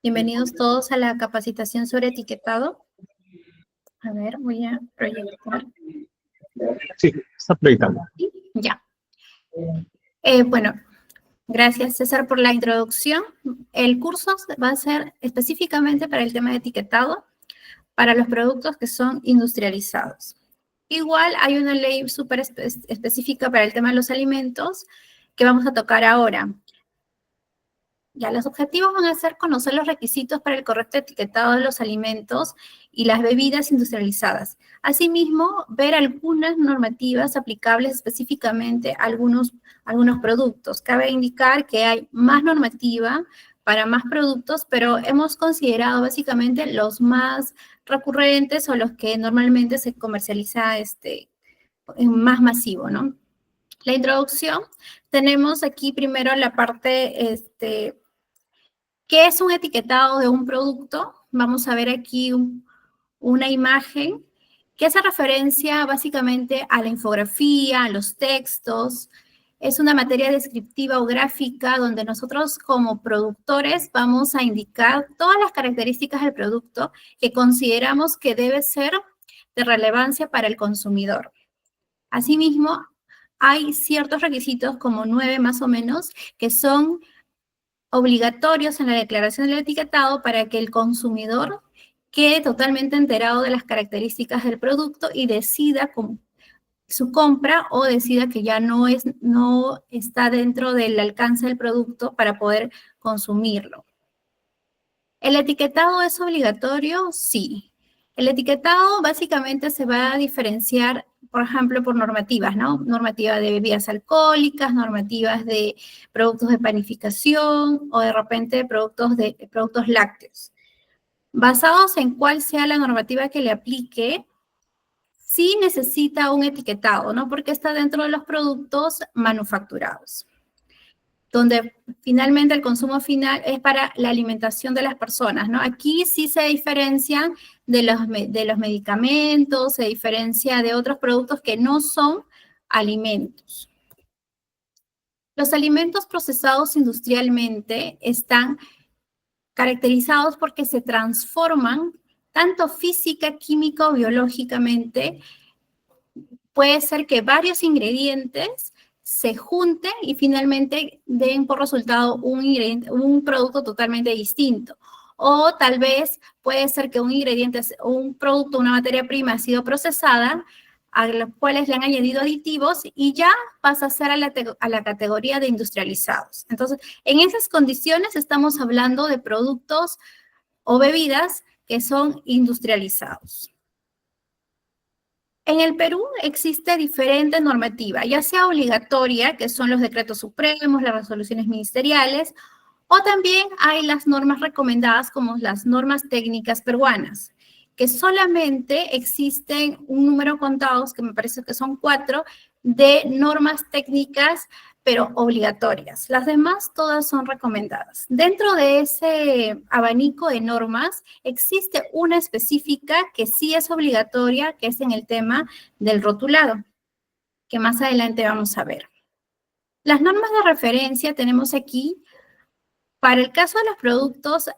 Bienvenidos todos a la capacitación sobre etiquetado. A ver, voy a proyectar. Sí, está proyectando. Ya. Bueno, gracias César por la introducción. El curso va a ser específicamente para el tema de etiquetado, para los productos que son industrializados. Igual hay una ley súper específica para el tema de los alimentos que vamos a tocar ahora. Ya, los objetivos van a ser conocer los requisitos para el correcto etiquetado de los alimentos y las bebidas industrializadas. Asimismo, ver algunas normativas aplicables específicamente a algunos productos. Cabe indicar que hay más normativa para más productos, pero hemos considerado básicamente los más recurrentes o los que normalmente se comercializa en más masivo, ¿no? La introducción, tenemos aquí primero la parte, ¿qué es un etiquetado de un producto? Vamos a ver aquí una imagen que hace referencia básicamente a la infografía, a los textos. Es una materia descriptiva o gráfica donde nosotros como productores vamos a indicar todas las características del producto que consideramos que debe ser de relevancia para el consumidor. Asimismo, hay ciertos requisitos, como 9 más o menos, que son obligatorios en la declaración del etiquetado para que el consumidor quede totalmente enterado de las características del producto y decida su compra o decida que ya no está dentro del alcance del producto para poder consumirlo. ¿El etiquetado es obligatorio? Sí. El etiquetado básicamente se va a diferenciar, por ejemplo, por normativas, ¿no? Normativa de bebidas alcohólicas, normativas de productos de panificación o de repente productos lácteos. Basados en cuál sea la normativa que le aplique, sí necesita un etiquetado, ¿no? Porque está dentro de los productos manufacturados, donde finalmente el consumo final es para la alimentación de las personas, ¿no? Aquí sí se diferencian de los medicamentos, se diferencia de otros productos que no son alimentos. Los alimentos procesados industrialmente están caracterizados porque se transforman tanto física, química o biológicamente. Puede ser que varios ingredientes se junten y finalmente den por resultado un producto totalmente distinto. O tal vez puede ser que un ingrediente, un producto, una materia prima ha sido procesada, a los cuales le han añadido aditivos y ya pasa a ser a la categoría de industrializados. Entonces, en esas condiciones estamos hablando de productos o bebidas que son industrializados. En el Perú existe diferente normativa, ya sea obligatoria, que son los decretos supremos, las resoluciones ministeriales, o también hay las normas recomendadas como las normas técnicas peruanas, que solamente existen un número contados, que me parece que son 4, de normas técnicas pero obligatorias. Las demás todas son recomendadas. Dentro de ese abanico de normas existe una específica que sí es obligatoria, que es en el tema del rotulado, que más adelante vamos a ver. Las normas de referencia tenemos aquí, para el caso de los productos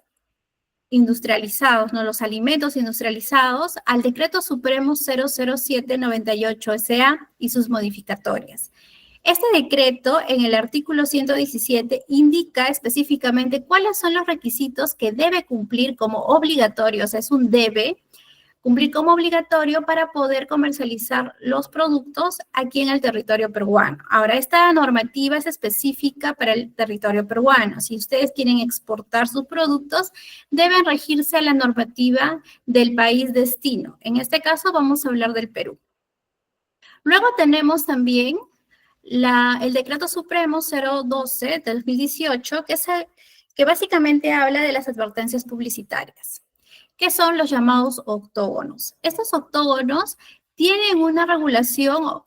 industrializados, ¿no? Los alimentos industrializados, al Decreto Supremo 00798 SA y sus modificatorias. Este decreto, en el artículo 117, indica específicamente cuáles son los requisitos que debe cumplir como obligatorios, es un debe cumplir como obligatorio para poder comercializar los productos aquí en el territorio peruano. Ahora, esta normativa es específica para el territorio peruano. Si ustedes quieren exportar sus productos, deben regirse a la normativa del país destino. En este caso, vamos a hablar del Perú. Luego tenemos también el Decreto Supremo 012 del 2018, que básicamente habla de las advertencias publicitarias, que son los llamados octógonos. Estos octógonos tienen una regulación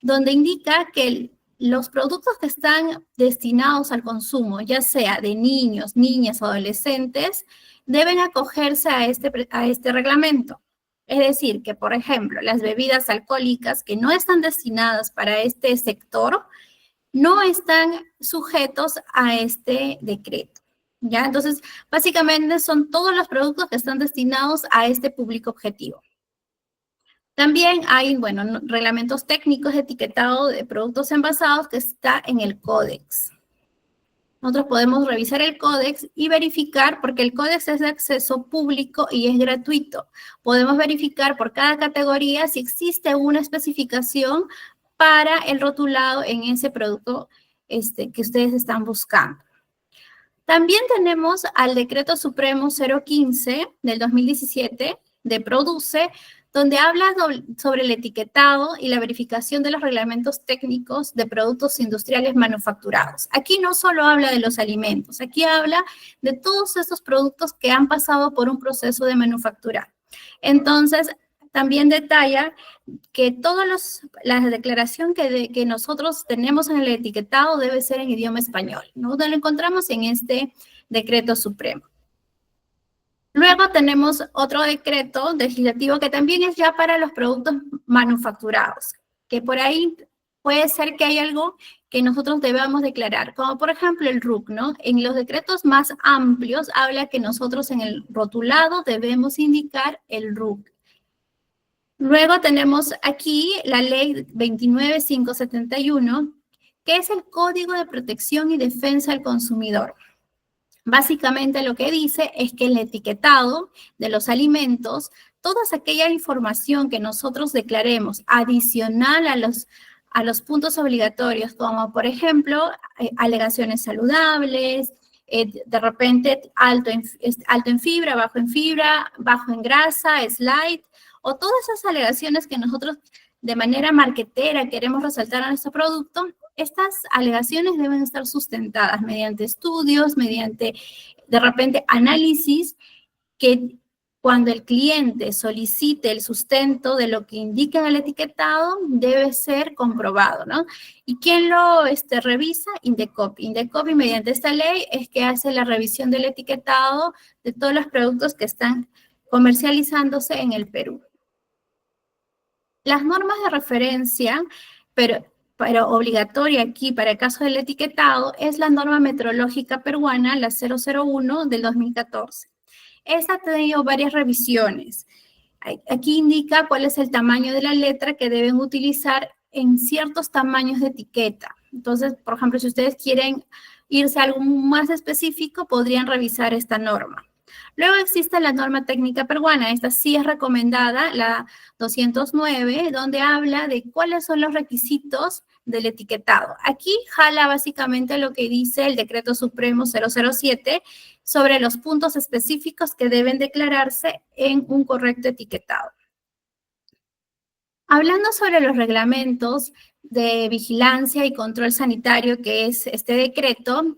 donde indica que los productos que están destinados al consumo, ya sea de niños, niñas o adolescentes, deben acogerse a este reglamento. Es decir, que, por ejemplo, las bebidas alcohólicas que no están destinadas para este sector no están sujetos a este decreto. ¿Ya? Entonces, básicamente son todos los productos que están destinados a este público objetivo. También hay, bueno, reglamentos técnicos de etiquetado de productos envasados que está en el Códex. Nosotros podemos revisar el Códex y verificar, porque el Códex es de acceso público y es gratuito. Podemos verificar por cada categoría si existe una especificación para el rotulado en ese producto que ustedes están buscando. También tenemos al Decreto Supremo 015 del 2017 de Produce, donde habla sobre el etiquetado y la verificación de los reglamentos técnicos de productos industriales manufacturados. Aquí no solo habla de los alimentos, aquí habla de todos estos productos que han pasado por un proceso de manufactura. Entonces, también detalla que todas las declaraciones que nosotros tenemos en el etiquetado debe ser en idioma español, ¿no? Lo encontramos en este Decreto Supremo. Luego tenemos otro decreto legislativo que también es ya para los productos manufacturados, que por ahí puede ser que hay algo que nosotros debamos declarar, como por ejemplo el RUC, ¿no? En los decretos más amplios habla que nosotros en el rotulado debemos indicar el RUC. Luego tenemos aquí la ley 29571, que es el Código de Protección y Defensa del Consumidor. Básicamente lo que dice es que el etiquetado de los alimentos, toda aquella información que nosotros declaremos adicional a los puntos obligatorios, como por ejemplo alegaciones saludables, de repente alto en fibra, bajo en grasa, es light, o todas esas alegaciones que nosotros de manera marketera queremos resaltar a nuestro producto, estas alegaciones deben estar sustentadas mediante estudios, mediante, de repente, análisis, que cuando el cliente solicite el sustento de lo que indica en el etiquetado, debe ser comprobado, ¿no? ¿Y quién lo revisa? Indecopi. Indecopi, mediante esta ley, es que hace la revisión del etiquetado de todos los productos que están comercializándose en el Perú. Las normas de referencia, pero obligatoria aquí para el caso del etiquetado, es la norma metrológica peruana, la 001 del 2014. Esta ha tenido varias revisiones. Aquí indica cuál es el tamaño de la letra que deben utilizar en ciertos tamaños de etiqueta. Entonces, por ejemplo, si ustedes quieren irse a algo más específico, podrían revisar esta norma. Luego existe la norma técnica peruana, esta sí es recomendada, la 209, donde habla de cuáles son los requisitos del etiquetado. Aquí jala básicamente lo que dice el Decreto Supremo 007 sobre los puntos específicos que deben declararse en un correcto etiquetado. Hablando sobre los reglamentos de vigilancia y control sanitario, que es este decreto,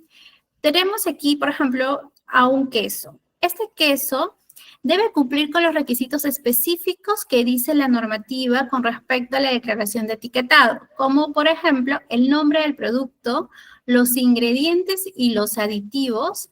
tenemos aquí, por ejemplo, a un queso. Este queso debe cumplir con los requisitos específicos que dice la normativa con respecto a la declaración de etiquetado, como por ejemplo el nombre del producto, los ingredientes y los aditivos,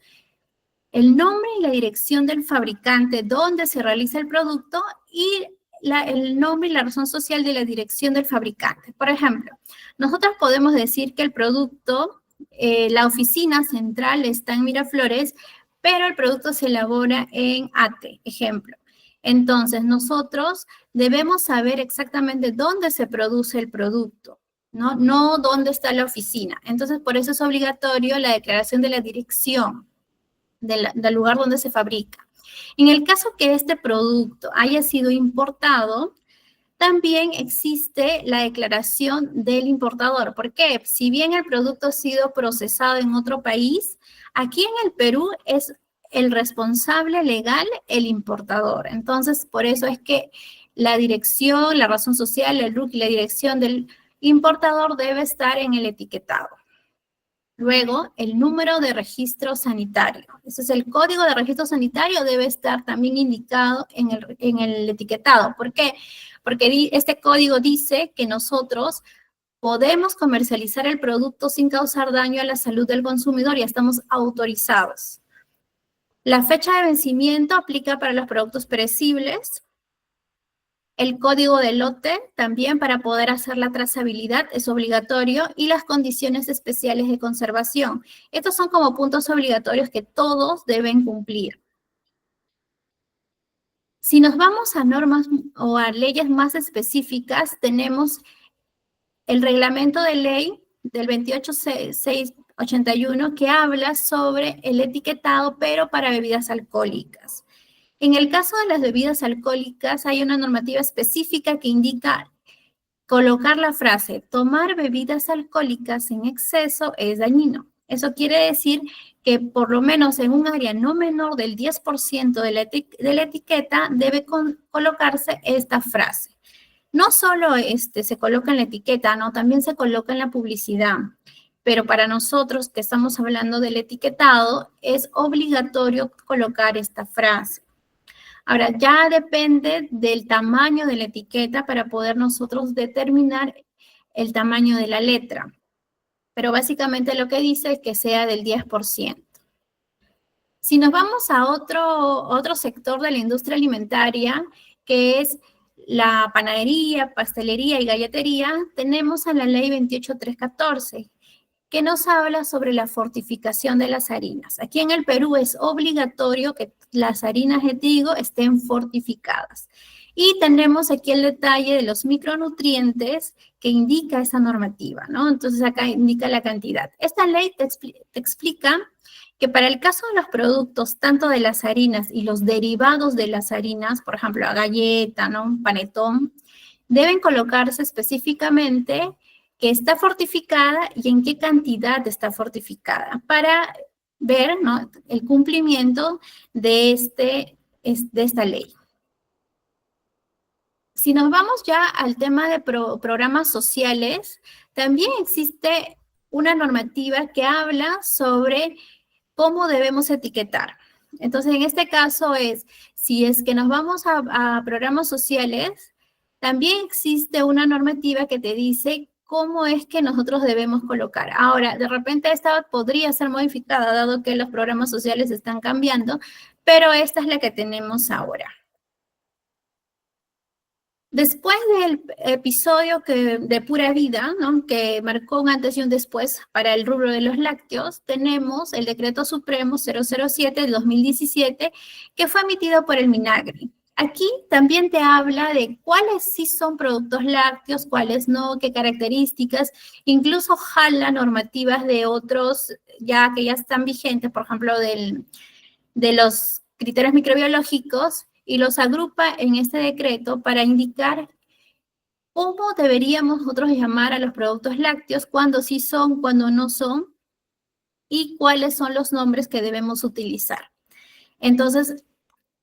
el nombre y la dirección del fabricante donde se realiza el producto y el nombre y la razón social de la dirección del fabricante. Por ejemplo, nosotros podemos decir que el producto, la oficina central está en Miraflores, pero el producto se elabora en Ate, ejemplo. Entonces, nosotros debemos saber exactamente dónde se produce el producto, ¿no? No dónde está la oficina. Entonces, por eso es obligatorio la declaración de la dirección del lugar donde se fabrica. En el caso que este producto haya sido importado, también existe la declaración del importador. ¿Por qué? Si bien el producto ha sido procesado en otro país, aquí en el Perú es el responsable legal el importador. Entonces, por eso es que la dirección, la razón social, el RUC y la dirección del importador debe estar en el etiquetado. Luego, el número de registro sanitario. Ese es el código de registro sanitario, debe estar también indicado en el etiquetado. ¿Por qué? Porque este código dice que nosotros podemos comercializar el producto sin causar daño a la salud del consumidor y estamos autorizados. La fecha de vencimiento aplica para los productos perecibles. El código de lote también para poder hacer la trazabilidad es obligatorio y las condiciones especiales de conservación. Estos son como puntos obligatorios que todos deben cumplir. Si nos vamos a normas o a leyes más específicas, tenemos el reglamento de ley del 28681 que habla sobre el etiquetado, pero para bebidas alcohólicas. En el caso de las bebidas alcohólicas, hay una normativa específica que indica colocar la frase, tomar bebidas alcohólicas en exceso es dañino. Eso quiere decir que por lo menos en un área no menor del 10% de la etiqueta debe colocarse esta frase. No solo se coloca en la etiqueta, ¿no? También se coloca en la publicidad. Pero para nosotros que estamos hablando del etiquetado, es obligatorio colocar esta frase. Ahora, ya depende del tamaño de la etiqueta para poder nosotros determinar el tamaño de la letra. Pero básicamente lo que dice es que sea del 10%. Si nos vamos a otro sector de la industria alimentaria, que es la panadería, pastelería y galletería, tenemos a la ley 28314, que nos habla sobre la fortificación de las harinas. Aquí en el Perú es obligatorio que las harinas de trigo estén fortificadas. Y tenemos aquí el detalle de los micronutrientes que indica esa normativa, ¿no? Entonces acá indica la cantidad. Esta ley te explica que para el caso de los productos, tanto de las harinas y los derivados de las harinas, por ejemplo, la galleta, ¿no? Un panetón, deben colocarse específicamente que está fortificada y en qué cantidad está fortificada para ver, ¿no?, el cumplimiento de esta ley. Si nos vamos ya al tema de programas sociales, también existe una normativa que habla sobre cómo debemos etiquetar. Entonces, en este caso si es que nos vamos a programas sociales, también existe una normativa que te dice cómo es que nosotros debemos colocar. Ahora, de repente esta podría ser modificada, dado que los programas sociales están cambiando, pero esta es la que tenemos ahora. Después del episodio de Pura Vida, ¿no?, que marcó un antes y un después para el rubro de los lácteos, tenemos el Decreto Supremo 007 del 2017, que fue emitido por el MINAGRI. Aquí también te habla de cuáles sí son productos lácteos, cuáles no, qué características, incluso jala normativas de otros que ya están vigentes, por ejemplo, de los criterios microbiológicos, y los agrupa en este decreto para indicar cómo deberíamos nosotros llamar a los productos lácteos, cuándo sí son, cuándo no son, y cuáles son los nombres que debemos utilizar. Entonces,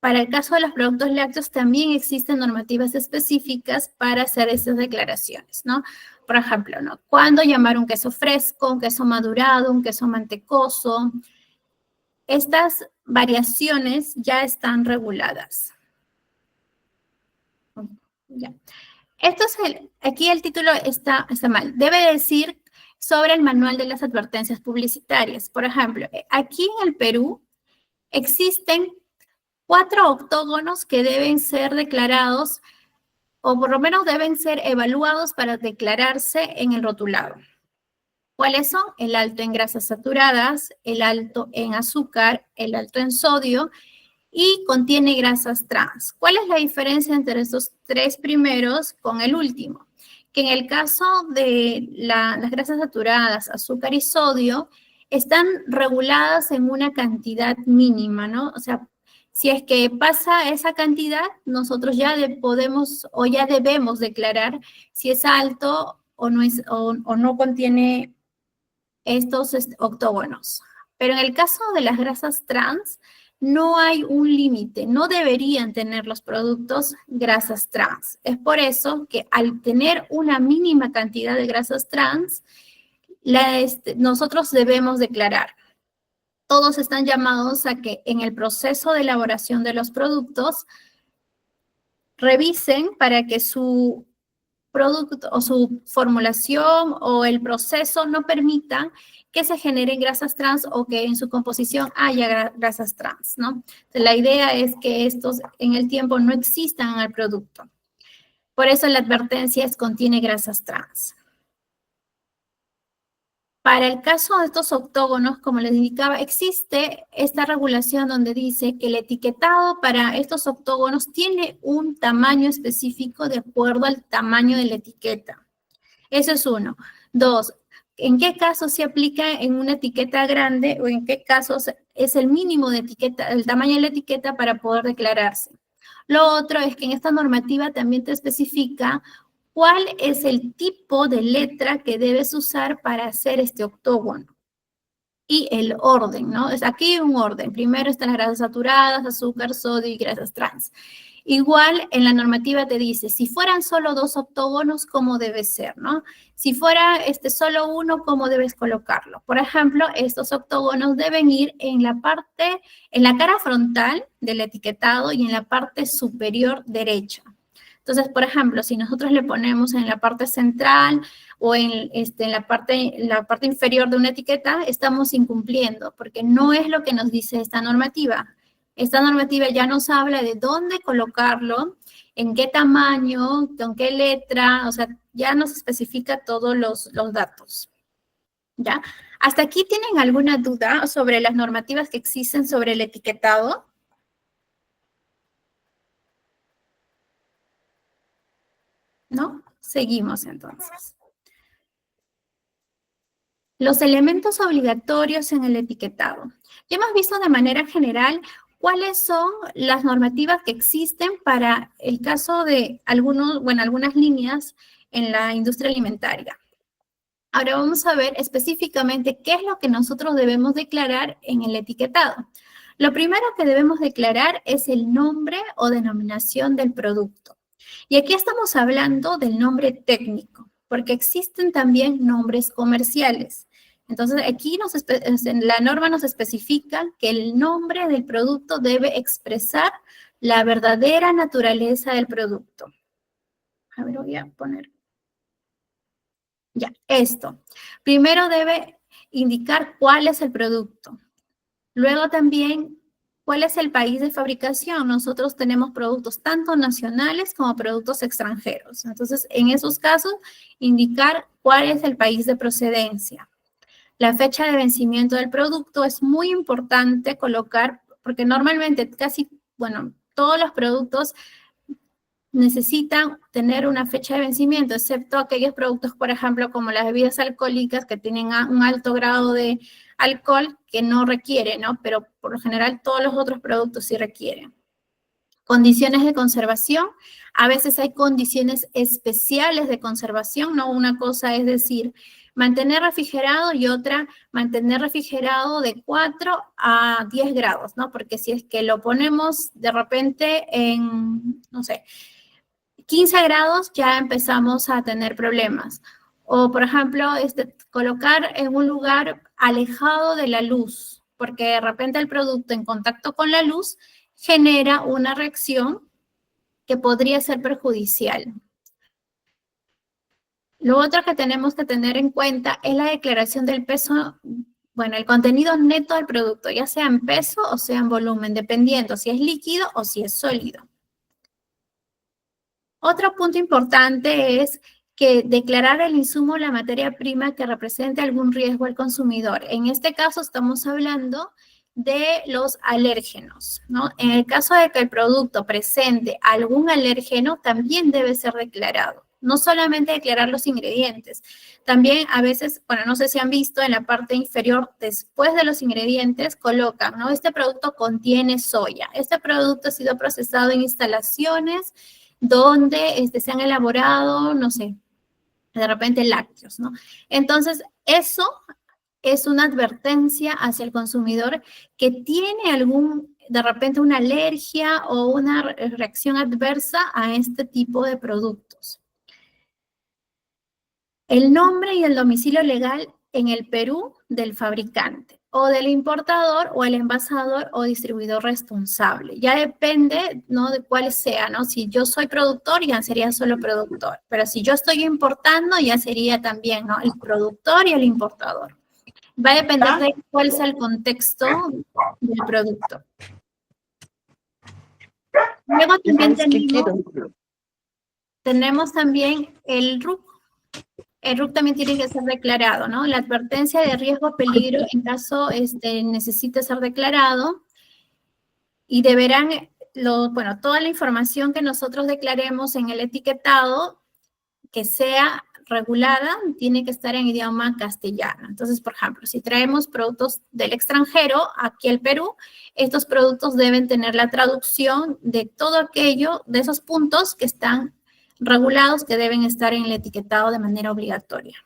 para el caso de los productos lácteos también existen normativas específicas para hacer esas declaraciones, ¿no? Por ejemplo, ¿no?, cuándo llamar un queso fresco, un queso madurado, un queso mantecoso. Estas variaciones ya están reguladas. Ya. Aquí el título está mal. Debe decir sobre el manual de las advertencias publicitarias. Por ejemplo, aquí en el Perú existen 4 octógonos que deben ser declarados, o por lo menos deben ser evaluados para declararse en el rotulado. ¿Cuáles son? El alto en grasas saturadas, el alto en azúcar, el alto en sodio, y contiene grasas trans. ¿Cuál es la diferencia entre estos 3 primeros con el último? Que en el caso de las grasas saturadas, azúcar y sodio, están reguladas en una cantidad mínima, ¿no? O sea, si es que pasa esa cantidad, nosotros ya podemos o ya debemos declarar si es alto o no contiene estos octógonos. Pero en el caso de las grasas trans, no hay un límite, no deberían tener los productos grasas trans. Es por eso que al tener una mínima cantidad de grasas trans, nosotros debemos declarar. Todos están llamados a que en el proceso de elaboración de los productos revisen para que su producto o su formulación o el proceso no permita que se generen grasas trans o que en su composición haya grasas trans, ¿no? Entonces, la idea es que estos en el tiempo no existan en el producto. Por eso la advertencia es contiene grasas trans. Para el caso de estos octógonos, como les indicaba, existe esta regulación donde dice que el etiquetado para estos octógonos tiene un tamaño específico de acuerdo al tamaño de la etiqueta. Eso es uno. Dos, ¿en qué casos se aplica en una etiqueta grande o en qué casos es el mínimo de etiqueta, el tamaño de la etiqueta para poder declararse? Lo otro es que en esta normativa también te especifica cuál es el tipo de letra que debes usar para hacer este octógono. Y el orden, ¿no? Aquí hay un orden. Primero están las grasas saturadas, azúcar, sodio y grasas trans. Igual en la normativa te dice, si fueran solo 2 octógonos, ¿cómo debe ser, no? Si fuera solo uno, ¿cómo debes colocarlo? Por ejemplo, estos octógonos deben ir en la cara frontal del etiquetado y en la parte superior derecha. Entonces, por ejemplo, si nosotros le ponemos en la parte central o en la parte inferior de una etiqueta, estamos incumpliendo, porque no es lo que nos dice esta normativa. Esta normativa ya nos habla de dónde colocarlo, en qué tamaño, con qué letra, o sea, ya nos especifica todos los datos. ¿Ya? ¿Hasta aquí tienen alguna duda sobre las normativas que existen sobre el etiquetado? ¿No? Seguimos entonces. Los elementos obligatorios en el etiquetado. Ya hemos visto de manera general cuáles son las normativas que existen para el caso de algunas líneas en la industria alimentaria. Ahora vamos a ver específicamente qué es lo que nosotros debemos declarar en el etiquetado. Lo primero que debemos declarar es el nombre o denominación del producto. Y aquí estamos hablando del nombre técnico, porque existen también nombres comerciales. Entonces, aquí la norma nos especifica que el nombre del producto debe expresar la verdadera naturaleza del producto. A ver, voy a poner. Ya, esto. Primero debe indicar cuál es el producto. Luego también, ¿cuál es el país de fabricación? Nosotros tenemos productos tanto nacionales como productos extranjeros. Entonces, en esos casos, indicar cuál es el país de procedencia. La fecha de vencimiento del producto es muy importante colocar, porque normalmente todos los productos necesitan tener una fecha de vencimiento, excepto aquellos productos, por ejemplo, como las bebidas alcohólicas que tienen un alto grado de alcohol que no requiere, ¿no? Pero por lo general todos los otros productos sí requieren. Condiciones de conservación. A veces hay condiciones especiales de conservación, ¿no? Una cosa es decir, mantener refrigerado y otra, mantener refrigerado de 4 a 10 grados, ¿no? Porque si es que lo ponemos de repente en, no sé, 15 grados ya empezamos a tener problemas. O, por ejemplo, colocar en un lugar alejado de la luz, porque de repente el producto en contacto con la luz genera una reacción que podría ser perjudicial. Lo otro que tenemos que tener en cuenta es la declaración del peso, el contenido neto del producto, ya sea en peso o sea en volumen, dependiendo si es líquido o si es sólido. Otro punto importante es que declarar el insumo o la materia prima que represente algún riesgo al consumidor. En este caso estamos hablando de los alérgenos, ¿no? En el caso de que el producto presente algún alérgeno, también debe ser declarado. No solamente declarar los ingredientes, también a veces, no sé si han visto en la parte inferior, después de los ingredientes, colocan, ¿no? Este producto contiene soya. Este producto ha sido procesado en instalaciones donde se han elaborado, no sé, de repente lácteos, ¿no? Entonces, eso es una advertencia hacia el consumidor que tiene de repente una alergia o una reacción adversa a este tipo de productos. El nombre y el domicilio legal en el Perú del fabricante o del importador o el envasador o distribuidor responsable. Ya depende, ¿no?, de cuál sea, ¿no? Si yo soy productor, ya sería solo productor. Pero si yo estoy importando, ya sería también, ¿no?, el productor y el importador. Va a depender de cuál sea el contexto del producto. Luego también tenemos también el RUC. El RUC también tiene que ser declarado, ¿no? La advertencia de riesgo o peligro en caso necesite ser declarado y deberán, toda la información que nosotros declaremos en el etiquetado que sea regulada tiene que estar en idioma castellano. Entonces, por ejemplo, si traemos productos del extranjero aquí al Perú, estos productos deben tener la traducción de todo aquello, de esos puntos que están regulados, que deben estar en el etiquetado de manera obligatoria.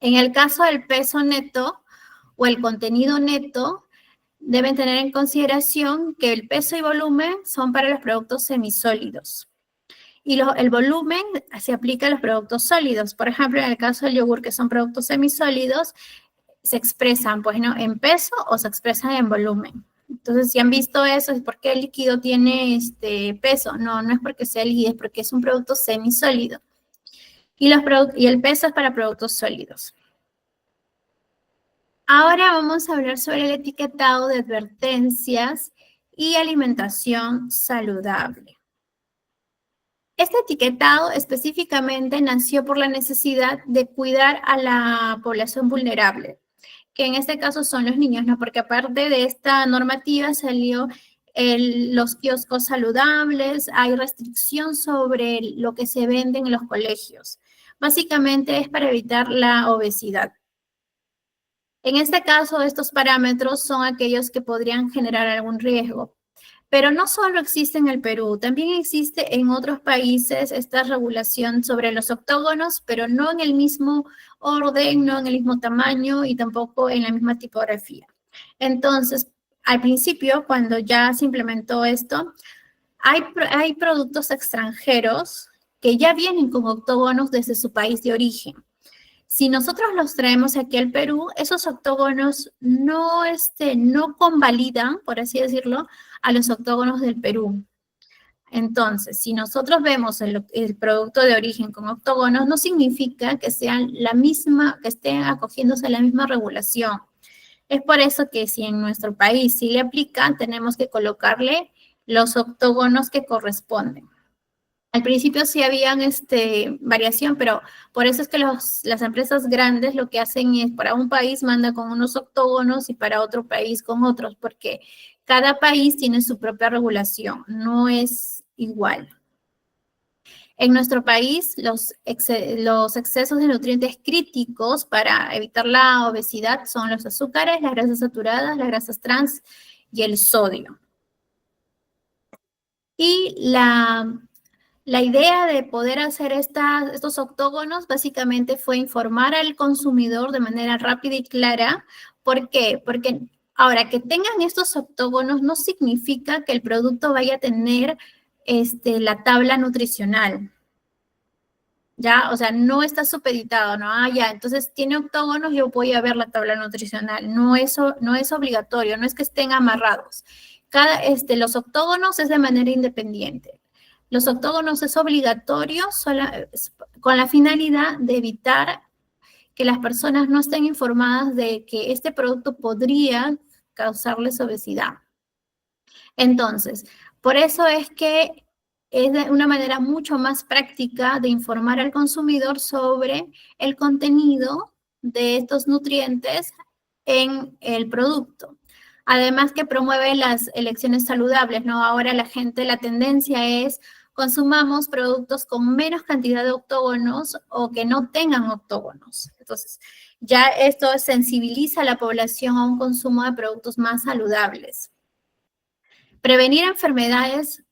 En el caso del peso neto o el contenido neto, deben tener en consideración que el peso y volumen son para los productos semisólidos. Y el volumen se aplica a los productos sólidos. Por ejemplo, en el caso del yogur, que son productos semisólidos, se expresan, pues, ¿no?, en peso o se expresan en volumen. Entonces, si han visto eso, es porque el líquido tiene peso. No, no es porque sea líquido, es porque es un producto semisólido. Y el peso es para productos sólidos. Ahora vamos a hablar sobre el etiquetado de advertencias y alimentación saludable. Este etiquetado específicamente nació por la necesidad de cuidar a la población vulnerable, que en este caso son los niños, ¿no? Porque aparte de esta normativa salió los kioscos saludables, hay restricción sobre lo que se vende en los colegios. Básicamente es para evitar la obesidad. En este caso, estos parámetros son aquellos que podrían generar algún riesgo. Pero no solo existe en el Perú, también existe en otros países esta regulación sobre los octógonos, pero no en el mismo orden, no en el mismo tamaño y tampoco en la misma tipografía. Entonces, al principio, cuando ya se implementó esto, hay productos extranjeros que ya vienen con octógonos desde su país de origen. Si nosotros los traemos aquí al Perú, esos octógonos no convalidan, por así decirlo, a los octógonos del Perú. Entonces, si nosotros vemos el producto de origen con octógonos, no significa que sean que estén acogiéndose a la misma regulación. Es por eso que si en nuestro país sí le aplican, tenemos que colocarle los octógonos que corresponden. Al principio sí habían variación, pero por eso es que las empresas grandes lo que hacen es, para un país manda con unos octógonos y para otro país con otros, porque cada país tiene su propia regulación, no es igual. En nuestro país, los excesos de nutrientes críticos para evitar la obesidad son los azúcares, las grasas saturadas, las grasas trans y el sodio. Y la idea de poder hacer estos octógonos básicamente fue informar al consumidor de manera rápida y clara. ¿Por qué? Porque ahora que tengan estos octógonos no significa que el producto vaya a tener la tabla nutricional. ¿Ya? O sea, no está supeditado, ¿no? Ya, entonces tiene octógonos, yo voy a ver la tabla nutricional. No es obligatorio, no es que estén amarrados. Los octógonos es de manera independiente. Los octógonos es obligatorio con la finalidad de evitar que las personas no estén informadas de que este producto podría causarles obesidad. Entonces, por eso es que es de una manera mucho más práctica de informar al consumidor sobre el contenido de estos nutrientes en el producto. Además que promueve las elecciones saludables, ¿no? Ahora la tendencia es consumamos productos con menos cantidad de octógonos o que no tengan octógonos. Entonces, ya esto sensibiliza a la población a un consumo de productos más saludables. Prevenir enfermedades,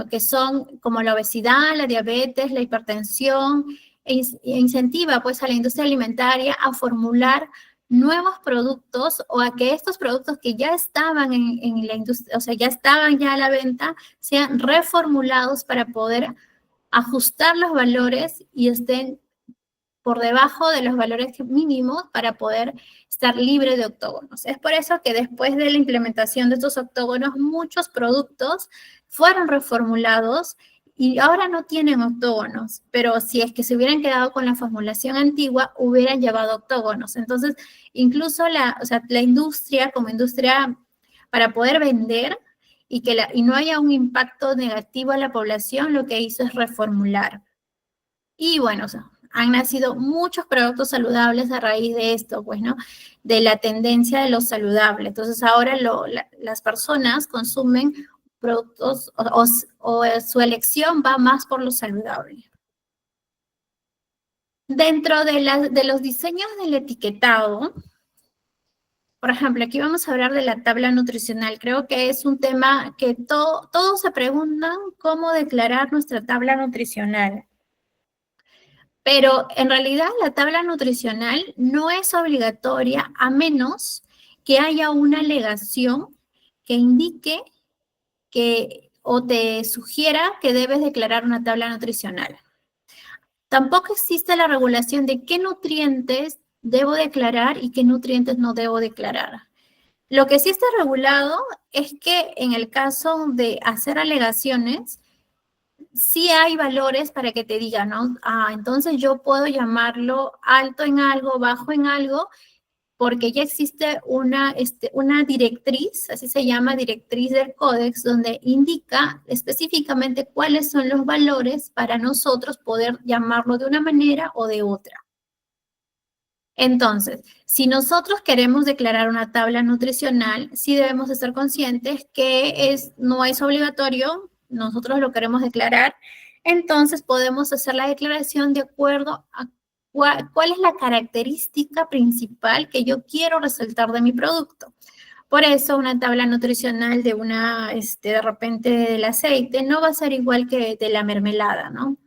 que son como la obesidad, la diabetes, la hipertensión, e incentiva pues a la industria alimentaria a formular nuevos productos o a que estos productos que ya estaban en la industria, o sea, ya estaban ya a la venta, sean reformulados para poder ajustar los valores y estén por debajo de los valores mínimos para poder estar libre de octógonos. Es por eso que después de la implementación de estos octógonos, muchos productos fueron reformulados y ahora no tienen octógonos, pero si es que se hubieran quedado con la formulación antigua, hubieran llevado octógonos. Entonces, incluso la industria, como industria, para poder vender, y no haya un impacto negativo a la población, lo que hizo es reformular. Y bueno, o sea, han nacido muchos productos saludables a raíz de esto, pues, ¿no? De la tendencia de lo saludable. Entonces, ahora las personas consumen productos o su elección va más por lo saludable. Dentro de los diseños del etiquetado, por ejemplo, aquí vamos a hablar de la tabla nutricional. Creo que es un tema que todos se preguntan cómo declarar nuestra tabla nutricional. Pero en realidad la tabla nutricional no es obligatoria a menos que haya una alegación que indique o te sugiera que debes declarar una tabla nutricional. Tampoco existe la regulación de qué nutrientes debo declarar y qué nutrientes no debo declarar. Lo que sí está regulado es que en el caso de hacer alegaciones, sí hay valores para que te digan, ¿no? Entonces yo puedo llamarlo alto en algo, bajo en algo, porque ya existe una directriz, así se llama, directriz del Códex, donde indica específicamente cuáles son los valores para nosotros poder llamarlo de una manera o de otra. Entonces, si nosotros queremos declarar una tabla nutricional, sí debemos estar conscientes que no es obligatorio, nosotros lo queremos declarar, entonces podemos hacer la declaración de acuerdo a cuál es la característica principal que yo quiero resaltar de mi producto. Por eso una tabla nutricional de repente del aceite no va a ser igual que de la mermelada, ¿no?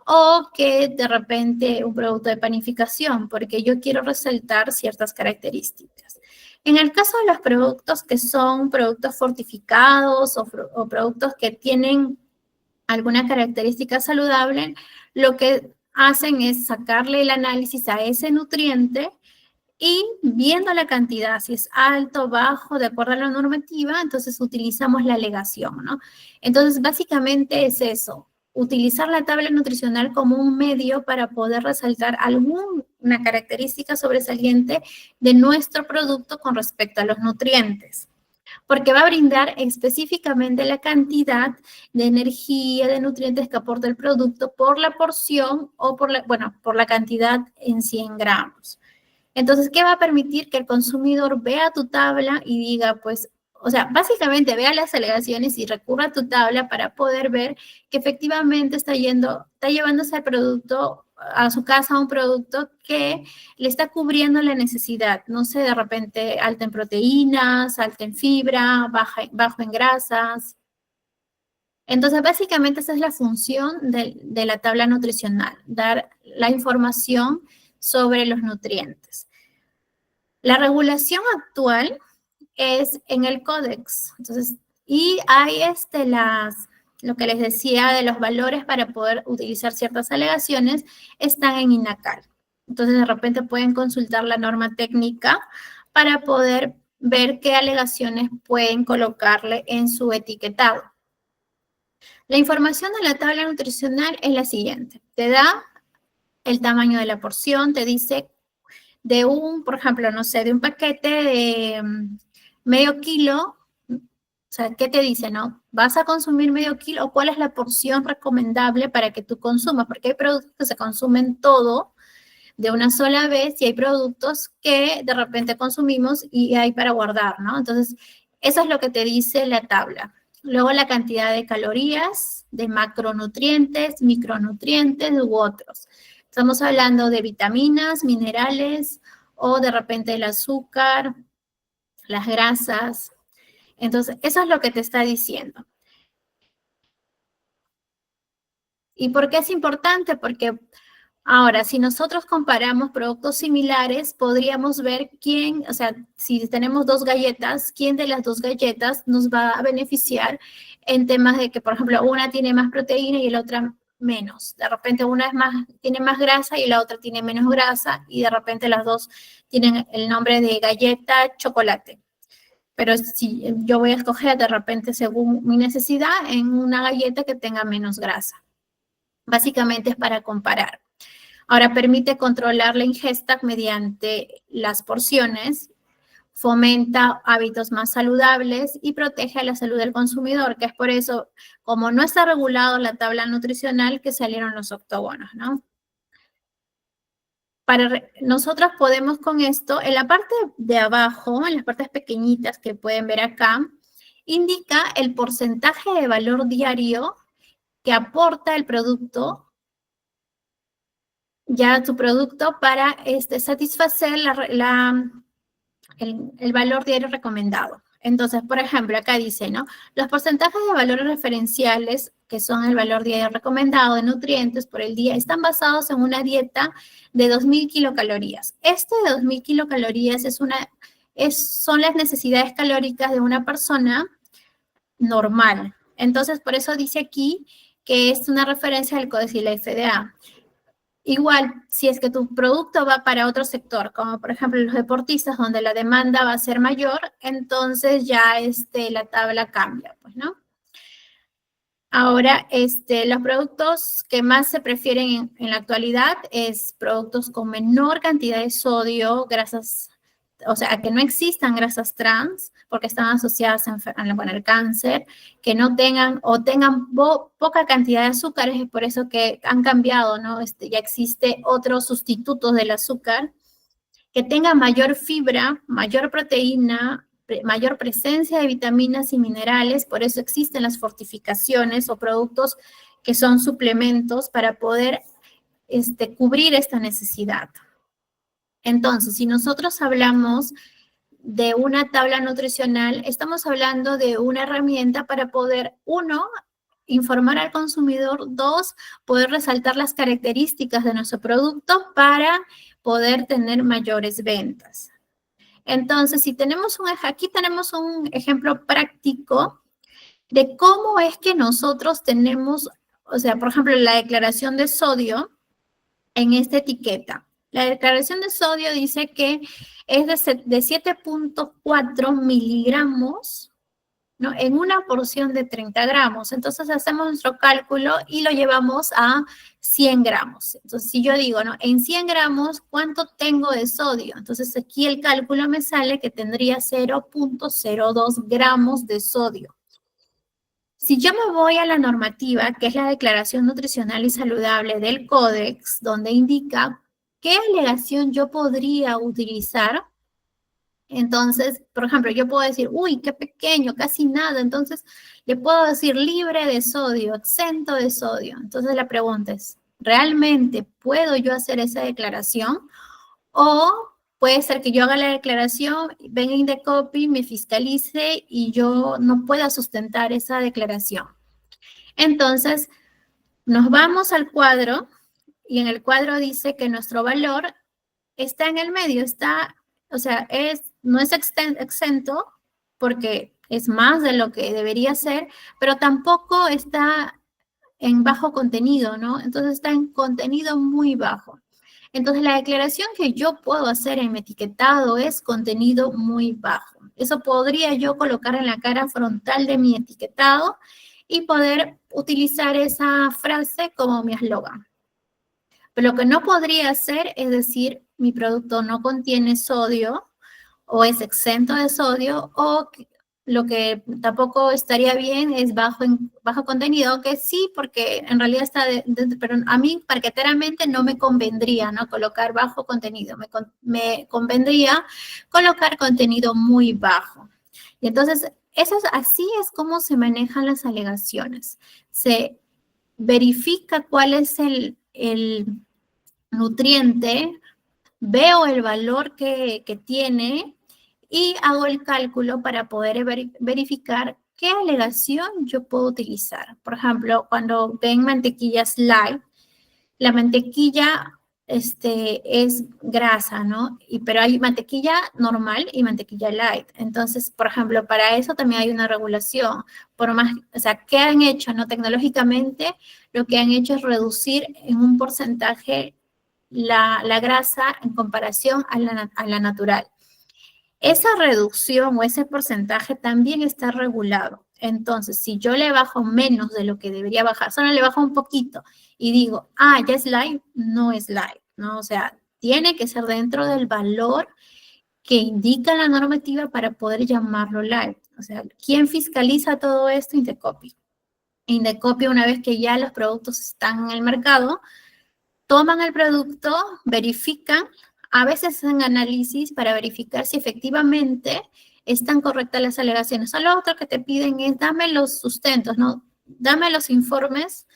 O que de repente un producto de panificación, porque yo quiero resaltar ciertas características. En el caso de los productos que son productos fortificados o productos que tienen alguna característica saludable, lo que hacen es sacarle el análisis a ese nutriente y viendo la cantidad, si es alto, bajo, de acuerdo a la normativa, entonces utilizamos la alegación, ¿no? Entonces, básicamente es eso, utilizar la tabla nutricional como un medio para poder resaltar alguna característica sobresaliente de nuestro producto con respecto a los nutrientes, porque va a brindar específicamente la cantidad de energía, de nutrientes que aporta el producto por la porción o por la cantidad en 100 gramos. Entonces, ¿qué va a permitir? Que el consumidor vea tu tabla y diga, pues, o sea, básicamente vea las alegaciones y recurra a tu tabla para poder ver que efectivamente está llevándose el producto a su casa, un producto que le está cubriendo la necesidad. No sé, de repente alta en proteínas, alta en fibra, bajo en grasas. Entonces, básicamente esa es la función de la tabla nutricional, dar la información sobre los nutrientes. La regulación actual es en el Códex. Entonces, y hay lo que les decía de los valores para poder utilizar ciertas alegaciones, están en INACAL. Entonces, de repente pueden consultar la norma técnica para poder ver qué alegaciones pueden colocarle en su etiquetado. La información de la tabla nutricional es la siguiente. Te da el tamaño de la porción, te dice por ejemplo, no sé, de un paquete de medio kilo, o sea, ¿qué te dice, no? ¿Vas a consumir medio kilo o cuál es la porción recomendable para que tú consumas? Porque hay productos que se consumen todo de una sola vez y hay productos que de repente consumimos y hay para guardar, ¿no? Entonces, eso es lo que te dice la tabla. Luego la cantidad de calorías, de macronutrientes, micronutrientes u otros. Estamos hablando de vitaminas, minerales o de repente el azúcar, las grasas. Entonces, eso es lo que te está diciendo. ¿Y por qué es importante? Porque ahora, si nosotros comparamos productos similares, podríamos ver o sea, si tenemos dos galletas, quién de las dos galletas nos va a beneficiar en temas de que, por ejemplo, una tiene más proteína y la otra menos. De repente una tiene más grasa y la otra tiene menos grasa y de repente las dos tienen el nombre de galleta chocolate. Pero si yo voy a escoger de repente según mi necesidad en una galleta que tenga menos grasa. Básicamente es para comparar. Ahora permite controlar la ingesta mediante las porciones, fomenta hábitos más saludables y protege la salud del consumidor, que es por eso, como no está regulado la tabla nutricional, que salieron los octógonos, ¿no? Nosotros podemos con esto, en la parte de abajo, en las partes pequeñitas que pueden ver acá, indica el porcentaje de valor diario que aporta el producto, ya tu producto, para satisfacer el valor diario recomendado. Entonces, por ejemplo, acá dice, ¿no? Los porcentajes de valores referenciales, que son el valor diario recomendado de nutrientes por el día, están basados en una dieta de 2.000 kilocalorías. Este de 2.000 kilocalorías son las necesidades calóricas de una persona normal. Entonces, por eso dice aquí que es una referencia al códice de la FDA. Igual, si es que tu producto va para otro sector, como por ejemplo los deportistas, donde la demanda va a ser mayor, entonces ya la tabla cambia, pues, ¿no? Ahora, los productos que más se prefieren en la actualidad es productos con menor cantidad de sodio, grasas, o sea, que no existan grasas trans, porque están asociadas al cáncer, que no tengan o tengan poca cantidad de azúcares, es por eso que han cambiado, ¿no? Ya existe otros sustitutos del azúcar, que tengan mayor fibra, mayor proteína, mayor presencia de vitaminas y minerales, por eso existen las fortificaciones o productos que son suplementos para poder cubrir esta necesidad. Entonces, si nosotros hablamos de una tabla nutricional, estamos hablando de una herramienta para poder, uno, informar al consumidor, dos, poder resaltar las características de nuestro producto para poder tener mayores ventas. Entonces, aquí tenemos un ejemplo práctico de cómo es que nosotros tenemos, o sea, por ejemplo, la declaración de sodio en esta etiqueta. La declaración de sodio dice que es de 7.4 miligramos, ¿no? En una porción de 30 gramos. Entonces hacemos nuestro cálculo y lo llevamos a 100 gramos. Entonces si yo digo, ¿no? En 100 gramos, ¿cuánto tengo de sodio? Entonces aquí el cálculo me sale que tendría 0.02 gramos de sodio. Si yo me voy a la normativa, que es la Declaración Nutricional y Saludable del Códex, donde indica qué alegación yo podría utilizar, entonces, por ejemplo, yo puedo decir, uy, qué pequeño, casi nada, entonces le puedo decir libre de sodio, exento de sodio. Entonces la pregunta es, ¿realmente puedo yo hacer esa declaración? O puede ser que yo haga la declaración, venga Indecopy, me fiscalice y yo no pueda sustentar esa declaración. Entonces, nos vamos al cuadro y en el cuadro dice que nuestro valor está en el medio, o sea, no es exento porque es más de lo que debería ser, pero tampoco está en bajo contenido, ¿no? Entonces está en contenido muy bajo. Entonces, la declaración que yo puedo hacer en mi etiquetado es contenido muy bajo. Eso podría yo colocar en la cara frontal de mi etiquetado y poder utilizar esa frase como mi eslogan. Pero lo que no podría hacer es decir, mi producto no contiene sodio o es exento de sodio, o lo que tampoco estaría bien es bajo contenido, que sí, porque en realidad está, pero a mí paqueteramente no me convendría, ¿no? Colocar bajo contenido, me convendría colocar contenido muy bajo. Y entonces, así es como se manejan las alegaciones. Se verifica cuál es el nutriente, veo el valor que tiene y hago el cálculo para poder verificar qué alegación yo puedo utilizar. Por ejemplo, cuando ven mantequillas light, la mantequilla es grasa, ¿no? Pero hay mantequilla normal y mantequilla light. Entonces, por ejemplo, para eso también hay una regulación. O sea, ¿qué han hecho, no? Tecnológicamente, lo que han hecho es reducir en un porcentaje la grasa en comparación a la natural. Esa reducción o ese porcentaje también está regulado. Entonces, si yo le bajo menos de lo que debería bajar, solo le bajo un poquito y digo, ya es light, no es light, ¿no? O sea, tiene que ser dentro del valor que indica la normativa para poder llamarlo live. O sea, ¿quién fiscaliza todo esto? Indecopi. Indecopi, una vez que ya los productos están en el mercado, toman el producto, verifican, a veces hacen análisis para verificar si efectivamente están correctas las alegaciones. O lo otro que te piden es dame los sustentos, ¿no? Dame los informes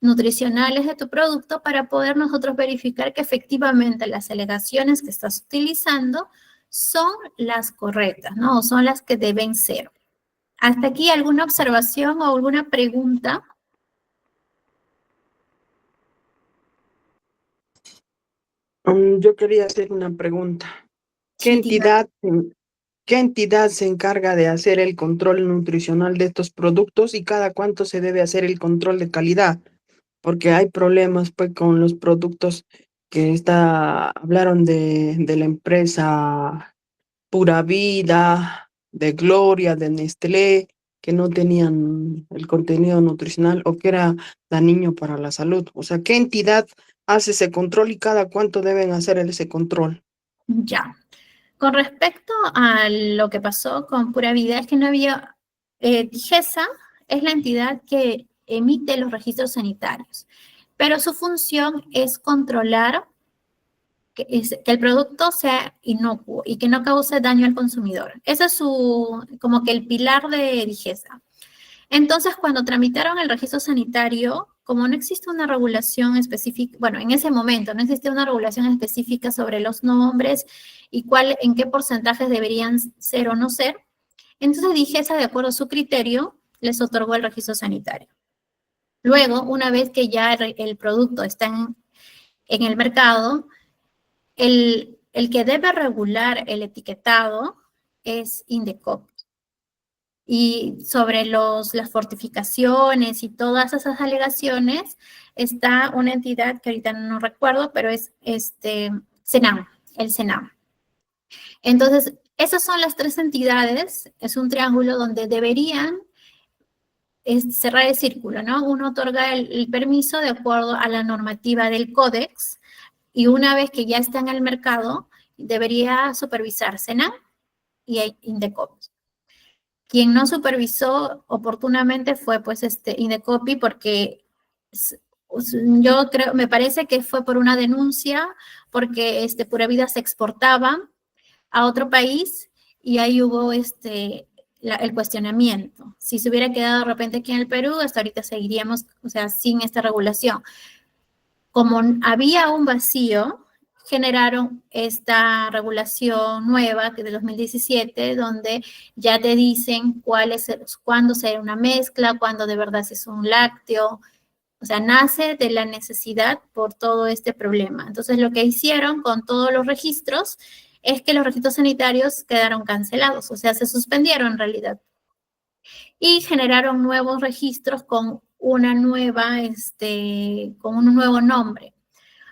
nutricionales de tu producto para poder nosotros verificar que efectivamente las alegaciones que estás utilizando son las correctas, ¿no? O son las que deben ser. ¿Hasta aquí alguna observación o alguna pregunta? Yo quería hacer una pregunta. ¿Qué Sí, diga. qué entidad se encarga de hacer el control nutricional de estos productos y cada cuánto se debe hacer el control de calidad? Porque hay problemas pues con los productos hablaron de la empresa Pura Vida, de Gloria, de Nestlé, que no tenían el contenido nutricional o que era dañino para la salud. O sea, ¿qué entidad hace ese control y cada cuánto deben hacer ese control? Ya. Con respecto a lo que pasó con Pura Vida, es que no había, DIGESA es la entidad que emite los registros sanitarios, pero su función es controlar que el producto sea inocuo y que no cause daño al consumidor. Ese es como que el pilar de DIGESA. Entonces, cuando tramitaron el registro sanitario, como no existe una regulación específica, bueno, en ese momento no existía una regulación específica sobre los nombres y en qué porcentajes deberían ser o no ser, entonces DIGESA, de acuerdo a su criterio, les otorgó el registro sanitario. Luego, una vez que ya el producto está en el mercado, el que debe regular el etiquetado es Indecop. Y sobre las fortificaciones y todas esas alegaciones está una entidad que ahorita no recuerdo, pero es CENAM, el CENAM. Entonces, esas son las tres entidades, es un triángulo donde deberían cerrar el círculo, ¿no? Uno otorga el permiso de acuerdo a la normativa del códex y una vez que ya está en el mercado, debería supervisar CENAM y Indecop. Quien no supervisó oportunamente fue pues Indecopi porque yo creo, me parece que fue por una denuncia porque Pura Vida se exportaba a otro país y ahí hubo el cuestionamiento. Si se hubiera quedado de repente aquí en el Perú, hasta ahorita seguiríamos, o sea, sin esta regulación. Como había un vacío, generaron esta regulación nueva que de 2017, donde ya te dicen cuándo será una mezcla, cuándo de verdad es un lácteo. O sea, nace de la necesidad por todo este problema. Entonces, lo que hicieron con todos los registros es que los registros sanitarios quedaron cancelados, o sea, se suspendieron en realidad. Y generaron nuevos registros con con un nuevo nombre.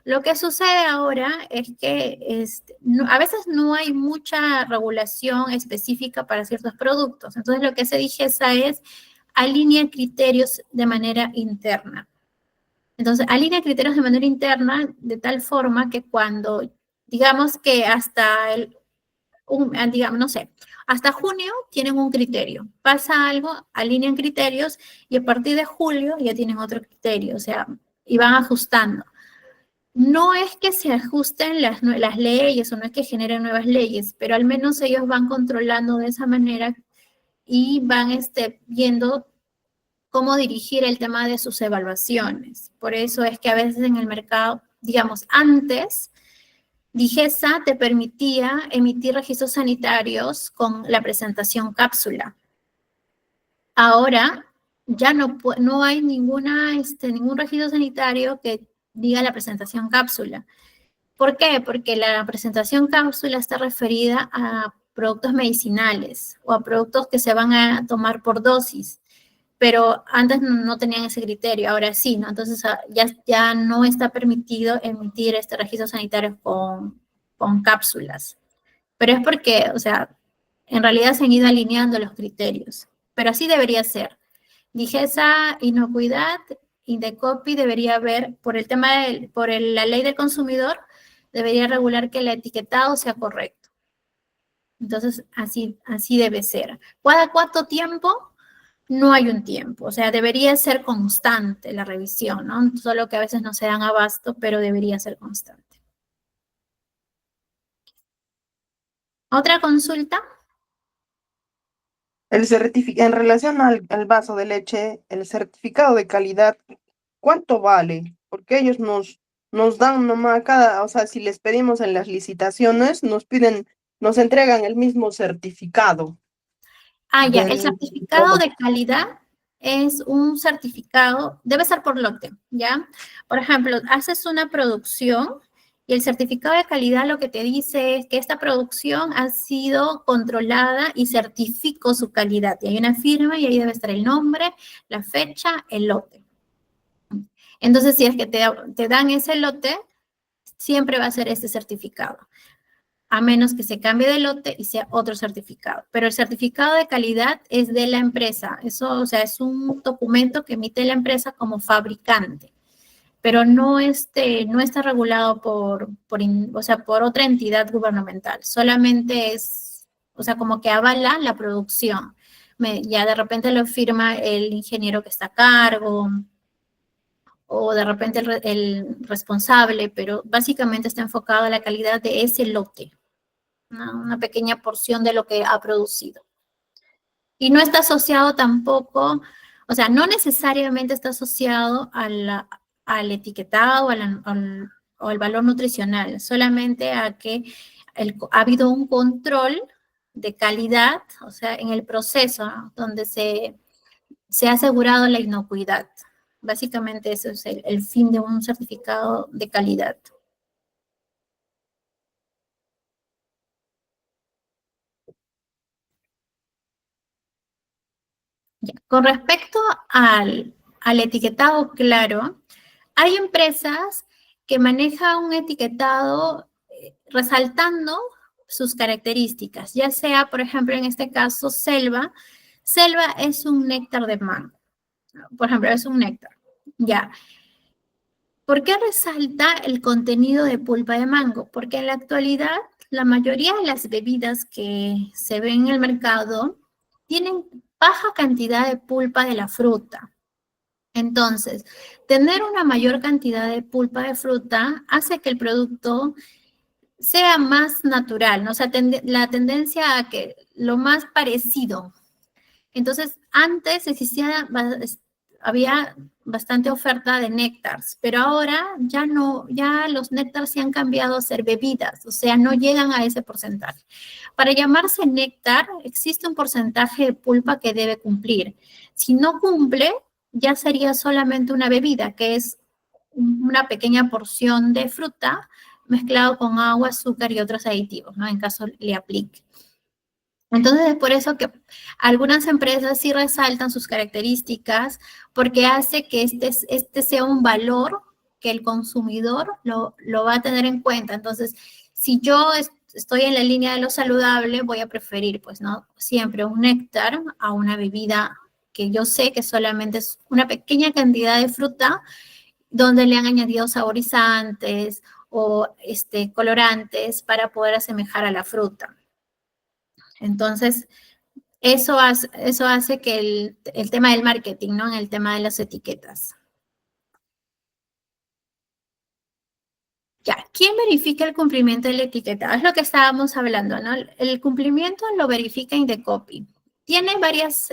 Lo que sucede ahora es que a veces no hay mucha regulación específica para ciertos productos. Entonces, lo que se DIGESA es alinea criterios de manera interna. Entonces, alinea criterios de manera interna de tal forma que cuando, digamos que digamos, no sé, hasta junio tienen un criterio. Pasa algo, alinean criterios y a partir de julio ya tienen otro criterio, o sea, y van ajustando. No es que se ajusten las leyes o no es que generen nuevas leyes, pero al menos ellos van controlando de esa manera y van viendo cómo dirigir el tema de sus evaluaciones. Por eso es que a veces en el mercado, digamos, antes, DIGESA te permitía emitir registros sanitarios con la presentación cápsula. Ahora ya no hay ningún registro sanitario que diga la presentación cápsula. ¿Por qué? Porque la presentación cápsula está referida a productos medicinales o a productos que se van a tomar por dosis, pero antes no tenían ese criterio, ahora sí, ¿no? Entonces ya no está permitido emitir registros sanitarios con cápsulas. Pero es porque, o sea, en realidad se han ido alineando los criterios, pero así debería ser. DIGESA, inocuidad, Indecopi debería haber, por el tema la ley del consumidor, debería regular que el etiquetado sea correcto. Entonces, así debe ser. ¿Cada cuánto tiempo? No hay un tiempo, o sea, debería ser constante la revisión, ¿no? Solo que a veces no se dan abasto, pero debería ser constante. ¿Otra consulta? En relación al vaso de leche, el certificado de calidad, ¿cuánto vale? Porque ellos nos dan nomás o sea, si les pedimos en las licitaciones, nos entregan el mismo certificado Ya, el del certificado de calidad es un certificado, debe ser por lote, ¿ya? Por ejemplo, haces una producción y el certificado de calidad lo que te dice es que esta producción ha sido controlada y certificó su calidad. Y hay una firma y ahí debe estar el nombre, la fecha, el lote. Entonces, si es que te dan ese lote, siempre va a ser este certificado, a menos que se cambie de lote y sea otro certificado. Pero el certificado de calidad es de la empresa. Eso, o sea, es un documento que emite la empresa como fabricante, pero no está regulado por otra entidad gubernamental. Solamente es, o sea, como que avala la producción. Ya de repente lo firma el ingeniero que está a cargo, o de repente el responsable, pero básicamente está enfocado a la calidad de ese lote, una pequeña porción de lo que ha producido. Y no está asociado tampoco, o sea, no necesariamente está asociado al etiquetado o al valor nutricional, solamente a que ha habido un control de calidad, o sea, en el proceso, ¿no? Donde se ha asegurado la inocuidad. Básicamente eso es el fin de un certificado de calidad. Ya. Con respecto al etiquetado claro, hay empresas que manejan un etiquetado resaltando sus características, ya sea, por ejemplo, en este caso, Selva. Selva es un néctar de mango, por ejemplo, es un néctar. Ya. ¿Por qué resalta el contenido de pulpa de mango? Porque en la actualidad la mayoría de las bebidas que se ven en el mercado tienen baja cantidad de pulpa de la fruta. Entonces, tener una mayor cantidad de pulpa de fruta hace que el producto sea más natural, ¿no? O sea, la tendencia a que lo más parecido. Entonces, antes había bastante oferta de néctares, pero ahora ya no, ya los néctares se han cambiado a ser bebidas, o sea, no llegan a ese porcentaje. Para llamarse néctar, existe un porcentaje de pulpa que debe cumplir. Si no cumple, ya sería solamente una bebida, que es una pequeña porción de fruta mezclado con agua, azúcar y otros aditivos, ¿no? En caso le aplique. Entonces es por eso que algunas empresas sí resaltan sus características porque hace que este sea un valor que el consumidor lo va a tener en cuenta. Entonces, si yo estoy en la línea de lo saludable, voy a preferir, pues, ¿no? Siempre un néctar a una bebida que yo sé que solamente es una pequeña cantidad de fruta donde le han añadido saborizantes o colorantes para poder asemejar a la fruta. Entonces, eso hace que el tema del marketing, ¿no? En el tema de las etiquetas. Ya, ¿quién verifica el cumplimiento de la etiqueta? Es lo que estábamos hablando, ¿no? El cumplimiento lo verifica Indecopy. Tiene varias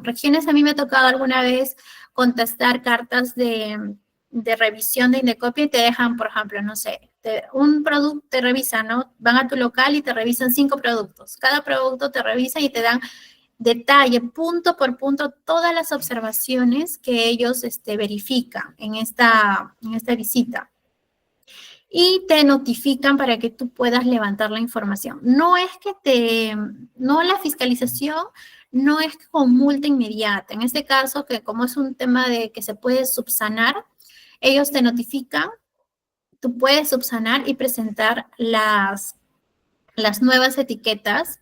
regiones. A mí me ha tocado alguna vez contestar cartas de revisión de Indecopy y te dejan, por ejemplo, no sé, un producto te revisan, ¿no? Van a tu local y te revisan 5 productos. Cada producto te revisan y te dan detalle, punto por punto, todas las observaciones que ellos verifican en esta visita. Y te notifican para que tú puedas levantar la información. No la fiscalización no es con multa inmediata. En este caso, que como es un tema de que se puede subsanar, ellos te notifican, tú puedes subsanar y presentar las nuevas etiquetas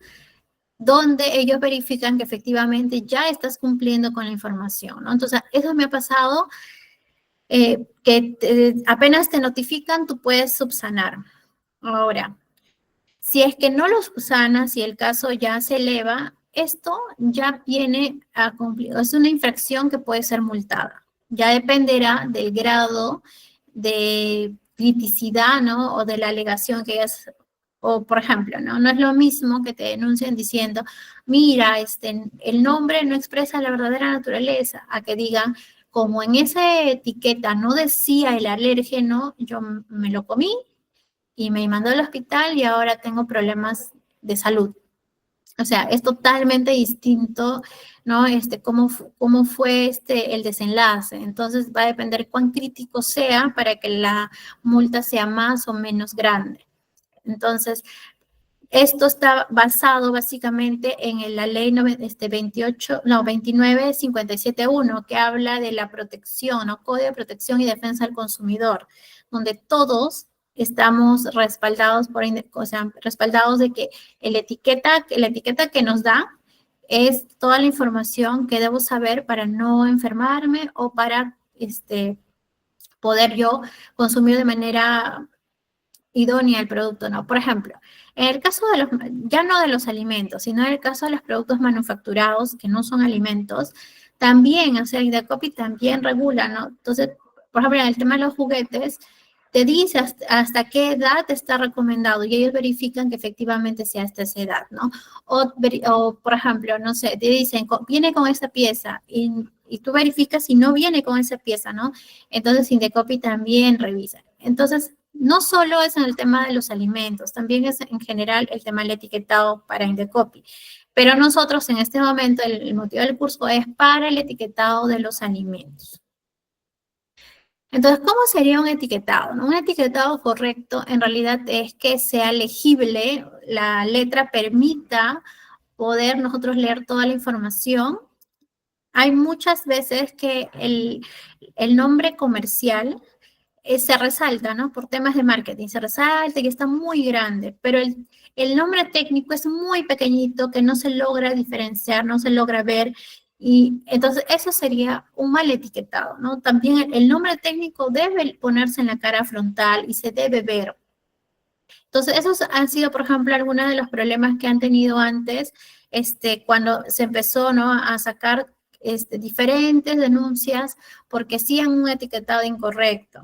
donde ellos verifican que efectivamente ya estás cumpliendo con la información, ¿no? Entonces, eso me ha pasado, apenas te notifican, tú puedes subsanar. Ahora, Si es que no los subsana, si el caso ya se eleva, esto ya viene a cumplir, es una infracción que puede ser multada. Ya dependerá del grado de criticidad, ¿no? O de la alegación que hayas, o por ejemplo, ¿no? No es lo mismo que te denuncien diciendo, mira, el nombre no expresa la verdadera naturaleza, a que digan, como en esa etiqueta no decía el alérgeno, yo me lo comí y me mandó al hospital y ahora tengo problemas de salud. O sea, es totalmente distinto, ¿no? Cómo fue el desenlace. Entonces va a depender cuán crítico sea para que la multa sea más o menos grande. Entonces, esto está basado básicamente en la ley 29.57.1, que habla de la protección, ¿no? Código de Protección y Defensa del Consumidor, donde todos estamos respaldados respaldados de que la etiqueta que nos da es toda la información que debo saber para no enfermarme o para poder yo consumir de manera idónea el producto, ¿no? Por ejemplo, en el caso de ya no de los alimentos, sino en el caso de los productos manufacturados que no son alimentos, también, o sea, Indecopi también regula, ¿no? Entonces, por ejemplo, en el tema de los juguetes, te dice hasta qué edad está recomendado y ellos verifican que efectivamente sea hasta esa edad, ¿no? O por ejemplo, no sé, te dicen, viene con esa pieza y tú verificas si no viene con esa pieza, ¿no? Entonces, Indecopi también revisa. Entonces, no solo es en el tema de los alimentos, también es en general el tema del etiquetado para Indecopi. Pero nosotros en este momento, el motivo del curso es para el etiquetado de los alimentos. Entonces, ¿cómo sería un etiquetado? Un etiquetado correcto en realidad es que sea legible, la letra permita poder nosotros leer toda la información. Hay muchas veces que el nombre comercial se resalta, ¿no? Por temas de marketing, se resalta y está muy grande, pero el nombre técnico es muy pequeñito que no se logra diferenciar, no se logra ver, y entonces eso sería un mal etiquetado, ¿no? También el nombre técnico debe ponerse en la cara frontal y se debe ver. Entonces, esos han sido, por ejemplo, algunos de los problemas que han tenido antes, cuando se empezó, ¿no? A sacar diferentes denuncias porque hacían un etiquetado incorrecto.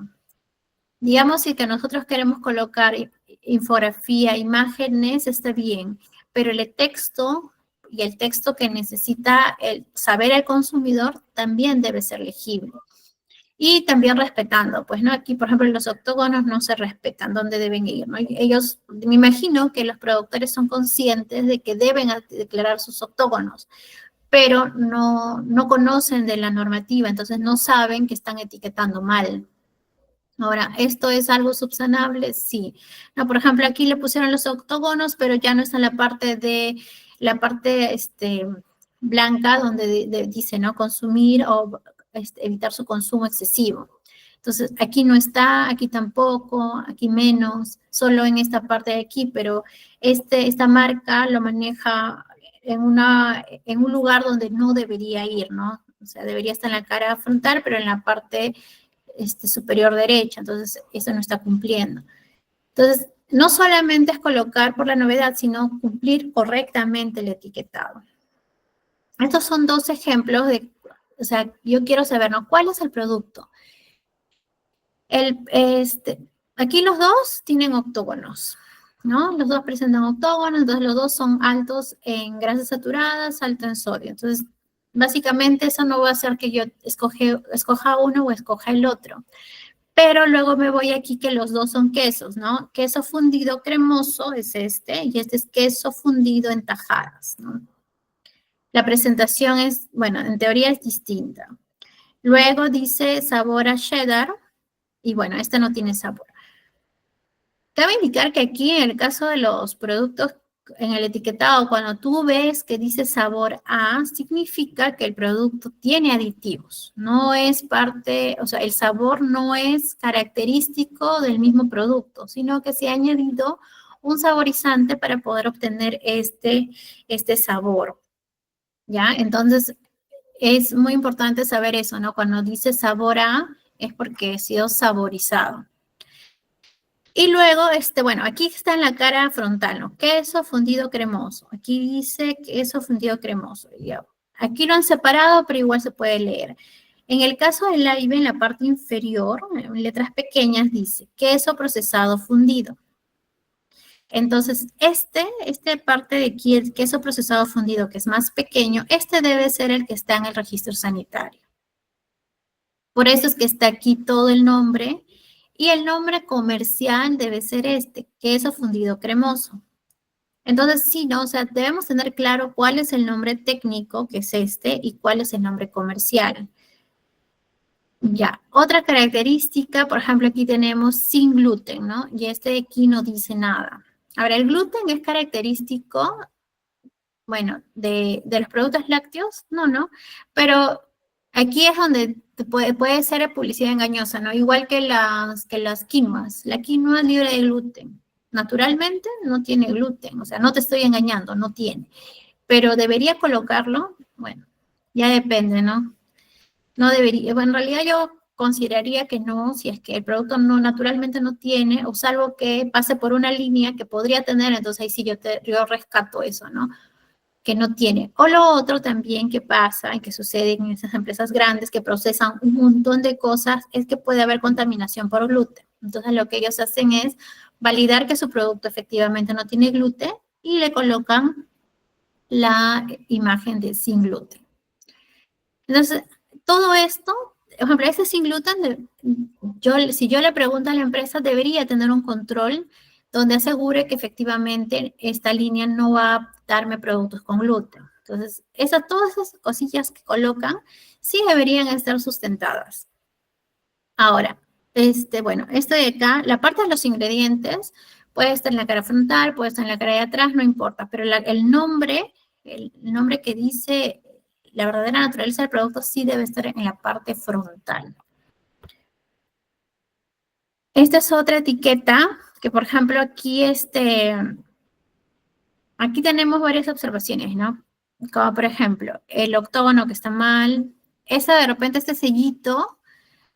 Digamos, si que nosotros queremos colocar infografía, imágenes, está bien, pero el texto y el texto que necesita saber el consumidor también debe ser legible. Y también respetando, pues, ¿no? Aquí, por ejemplo, los octógonos no se respetan, ¿dónde deben ir, no? Ellos, me imagino que los productores son conscientes de que deben declarar sus octógonos, pero no conocen de la normativa, entonces no saben que están etiquetando mal. Ahora, ¿esto es algo subsanable? Sí. No, por ejemplo, aquí le pusieron los octógonos, pero ya no está en la parte blanca donde dice, ¿no? Consumir o evitar su consumo excesivo. Entonces, aquí no está, aquí tampoco, aquí menos, solo en esta parte de aquí, pero esta marca lo maneja en un lugar donde no debería ir, ¿no? O sea, debería estar en la cara frontal, pero en la parte superior derecha, entonces eso no está cumpliendo. Entonces, no solamente es colocar por la novedad, sino cumplir correctamente el etiquetado. Estos son dos ejemplos o sea, yo quiero saber, ¿no? ¿Cuál es el producto? Aquí los dos tienen octógonos, ¿no? Los dos presentan octógonos, entonces los dos son altos en grasas saturadas, alto en sodio. Entonces, básicamente eso no va a hacer que yo escoja uno o escoja el otro. Pero luego me voy aquí que los dos son quesos, ¿no? Queso fundido cremoso es y este es queso fundido en tajadas, ¿no? La presentación es, bueno, en teoría es distinta. Luego dice sabor a cheddar, y bueno, este no tiene sabor. Cabe indicar que aquí, en el caso de los productos en el etiquetado, cuando tú ves que dice sabor a, significa que el producto tiene aditivos. No es parte, o sea, el sabor no es característico del mismo producto, sino que se ha añadido un saborizante para poder obtener este sabor. ¿Ya? Entonces, es muy importante saber eso, ¿no? Cuando dice sabor a, es porque ha sido saborizado. Y luego, bueno, aquí está en la cara frontal, ¿no? Queso fundido cremoso. Aquí dice queso fundido cremoso. Ya. Aquí lo han separado, pero igual se puede leer. En el caso del AIB, en la parte inferior, en letras pequeñas, dice queso procesado fundido. Entonces, este parte de aquí, el queso procesado fundido, que es más pequeño, debe ser el que está en el registro sanitario. Por eso es que está aquí todo el nombre. Y el nombre comercial debe ser queso fundido cremoso. Entonces, sí, ¿no? O sea, debemos tener claro cuál es el nombre técnico, que es y cuál es el nombre comercial. Ya, otra característica, por ejemplo, aquí tenemos sin gluten, ¿no? Y de aquí no dice nada. Ahora, el gluten es característico, bueno, de los productos lácteos, no, pero aquí es donde puede ser publicidad engañosa, ¿no? Igual que las quinoas. La quinoa es libre de gluten. Naturalmente no tiene gluten, o sea, no te estoy engañando, no tiene. Pero debería colocarlo, bueno, ya depende, ¿no? No debería, bueno, en realidad yo consideraría que no, si es que el producto naturalmente no tiene, o salvo que pase por una línea que podría tener, entonces ahí sí yo rescato eso, ¿no? Que no tiene. O lo otro también que pasa y que sucede en esas empresas grandes que procesan un montón de cosas es que puede haber contaminación por gluten. Entonces lo que ellos hacen es validar que su producto efectivamente no tiene gluten y le colocan la imagen de sin gluten. Entonces, todo esto, por ejemplo, ese sin gluten, si yo le pregunto a la empresa, debería tener un control donde asegure que efectivamente esta línea no va a darme productos con gluten. Entonces, todas esas cosillas que colocan, sí deberían estar sustentadas. Ahora, bueno, esto de acá, la parte de los ingredientes, puede estar en la cara frontal, puede estar en la cara de atrás, no importa, pero el nombre que dice la verdadera naturaleza del producto sí debe estar en la parte frontal. Esta es otra etiqueta que, por ejemplo, aquí tenemos varias observaciones, ¿no? Como, por ejemplo, el octógono que está mal. De repente, este sellito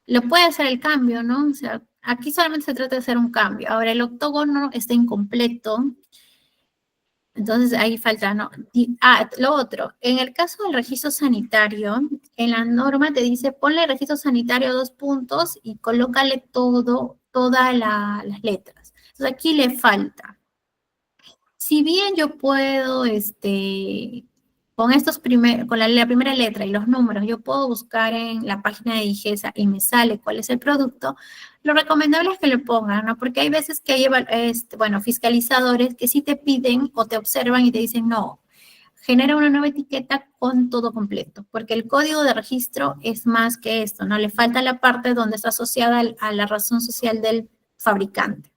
lo puede hacer el cambio, ¿no? O sea, aquí solamente se trata de hacer un cambio. Ahora, el octógono está incompleto. Entonces, ahí falta, ¿no? Lo otro, en el caso del registro sanitario, en la norma te dice, ponle registro sanitario 2 puntos y colócale todas las letras. Entonces, aquí le falta. Si bien yo puedo, con la primera letra y los números, yo puedo buscar en la página de IGESA y me sale cuál es el producto, lo recomendable es que lo pongan, ¿no? Porque hay veces que hay, fiscalizadores que sí te piden o te observan y te dicen, no, genera una nueva etiqueta con todo completo, porque el código de registro es más que esto, ¿no? Le falta la parte donde está asociada a la razón social del fabricante.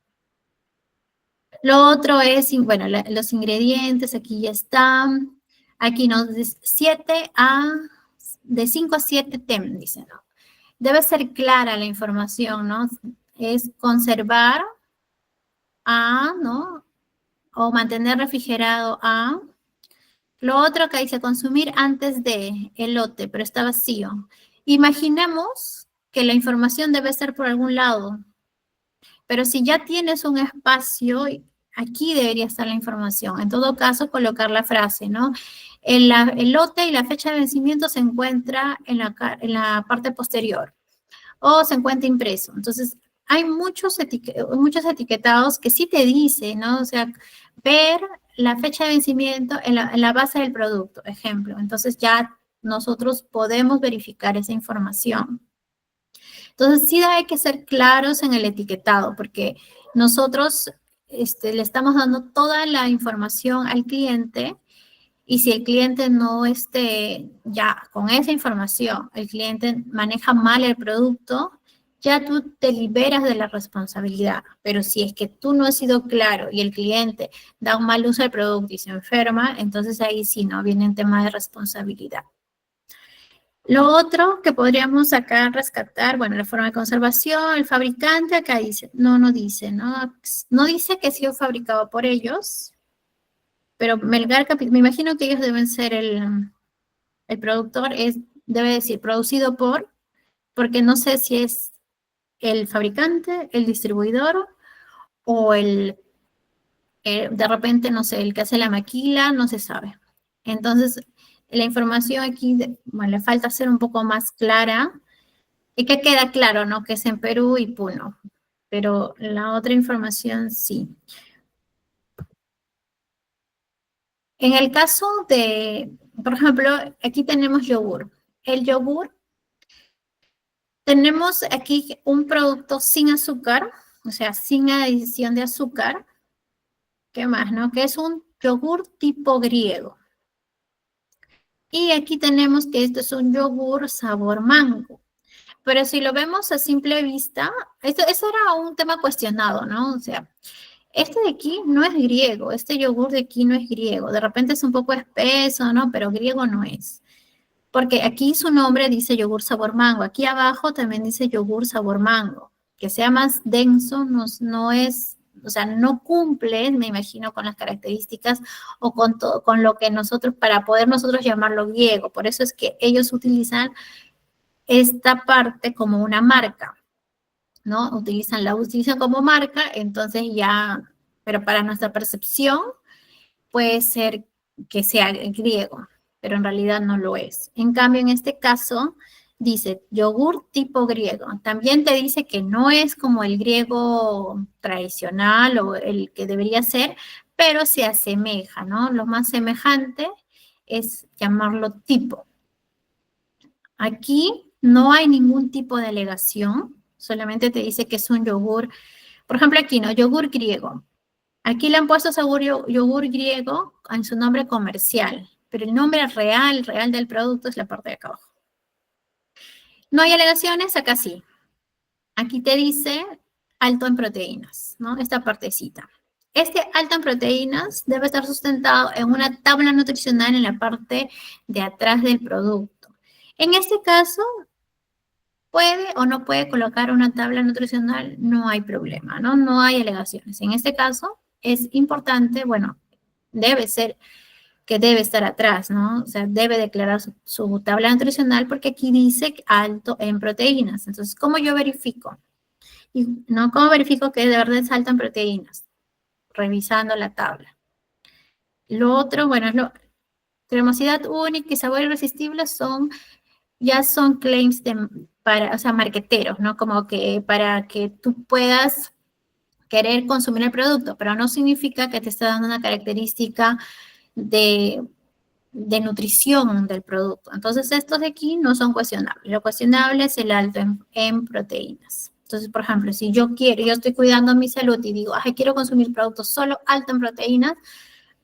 Lo otro es, bueno, los ingredientes, aquí ya están. Aquí nos dice de 5 a 7 TEM, dice, ¿no? Debe ser clara la información, ¿no? Es conservar a, ¿no? O mantener refrigerado a. Lo otro que dice consumir antes de el lote, pero está vacío. Imaginemos que la información debe ser por algún lado, pero si ya tienes un espacio, aquí debería estar la información. En todo caso, colocar la frase, ¿no? El lote y la fecha de vencimiento se encuentra en la parte posterior o se encuentra impreso. Entonces, hay muchos etiquetados que sí te dicen, ¿no? O sea, ver la fecha de vencimiento en la base del producto, ejemplo. Entonces, ya nosotros podemos verificar esa información. Entonces, sí hay que ser claros en el etiquetado, porque nosotros le estamos dando toda la información al cliente y si el cliente no ya con esa información, el cliente maneja mal el producto, ya tú te liberas de la responsabilidad. Pero si es que tú no has sido claro y el cliente da un mal uso del producto y se enferma, entonces ahí sí, ¿no? Viene un tema de responsabilidad. Lo otro que podríamos acá rescatar, bueno, la forma de conservación, el fabricante, acá dice, no dice, ¿no? No dice que ha sido fabricado por ellos, pero Melgar, me imagino que ellos deben ser el productor, debe decir producido porque no sé si es el fabricante, el distribuidor o de repente, no sé, el que hace la maquila, no se sabe. Entonces, la información aquí, bueno, le falta ser un poco más clara, y que queda claro, ¿no? Que es en Perú y Puno, pero la otra información sí. En el caso de, por ejemplo, aquí tenemos yogur. El yogur, tenemos aquí un producto sin azúcar, o sea, sin adición de azúcar. ¿Qué más, no? Que es un yogur tipo griego. Y aquí tenemos que esto es un yogur sabor mango. Pero si lo vemos a simple vista, eso era un tema cuestionado, ¿no? O sea, este de aquí no es griego, este yogur de aquí no es griego. De repente es un poco espeso, ¿no? Pero griego no es. Porque aquí su nombre dice yogur sabor mango. Aquí abajo también dice yogur sabor mango. Que sea más denso no es, o sea, no cumple, me imagino, con las características o con lo que nosotros, para poder nosotros llamarlo griego. Por eso es que ellos utilizan esta parte como una marca, ¿no? La utilizan como marca, entonces ya, pero para nuestra percepción puede ser que sea griego, pero en realidad no lo es. En cambio, en este caso, dice yogur tipo griego. También te dice que no es como el griego tradicional o el que debería ser, pero se asemeja, ¿no? Lo más semejante es llamarlo tipo. Aquí no hay ningún tipo de alegación, solamente te dice que es un yogur. Por ejemplo, aquí, ¿no? Yogur griego. Aquí le han puesto yogur griego en su nombre comercial, pero el nombre real del producto es la parte de acá abajo. No hay alegaciones, acá sí. Aquí te dice alto en proteínas, ¿no? Esta partecita. Este alto en proteínas debe estar sustentado en una tabla nutricional en la parte de atrás del producto. En este caso, puede o no puede colocar una tabla nutricional, no hay problema, ¿no? No hay alegaciones. En este caso, es importante, bueno, debe ser que debe estar atrás, ¿no? O sea, debe declarar su tabla nutricional porque aquí dice alto en proteínas. Entonces, ¿cómo yo verifico? ¿No? ¿Cómo verifico que de verdad es alto en proteínas? Revisando la tabla. Lo otro, bueno, cremosidad única y sabor irresistible ya son claims o sea, marqueteros, ¿no? Como que para que tú puedas querer consumir el producto, pero no significa que te está dando una característica de nutrición del producto. Entonces, estos de aquí no son cuestionables. Lo cuestionable es el alto en proteínas. Entonces, por ejemplo, si yo estoy cuidando mi salud y digo, ay, quiero consumir productos solo alto en proteínas,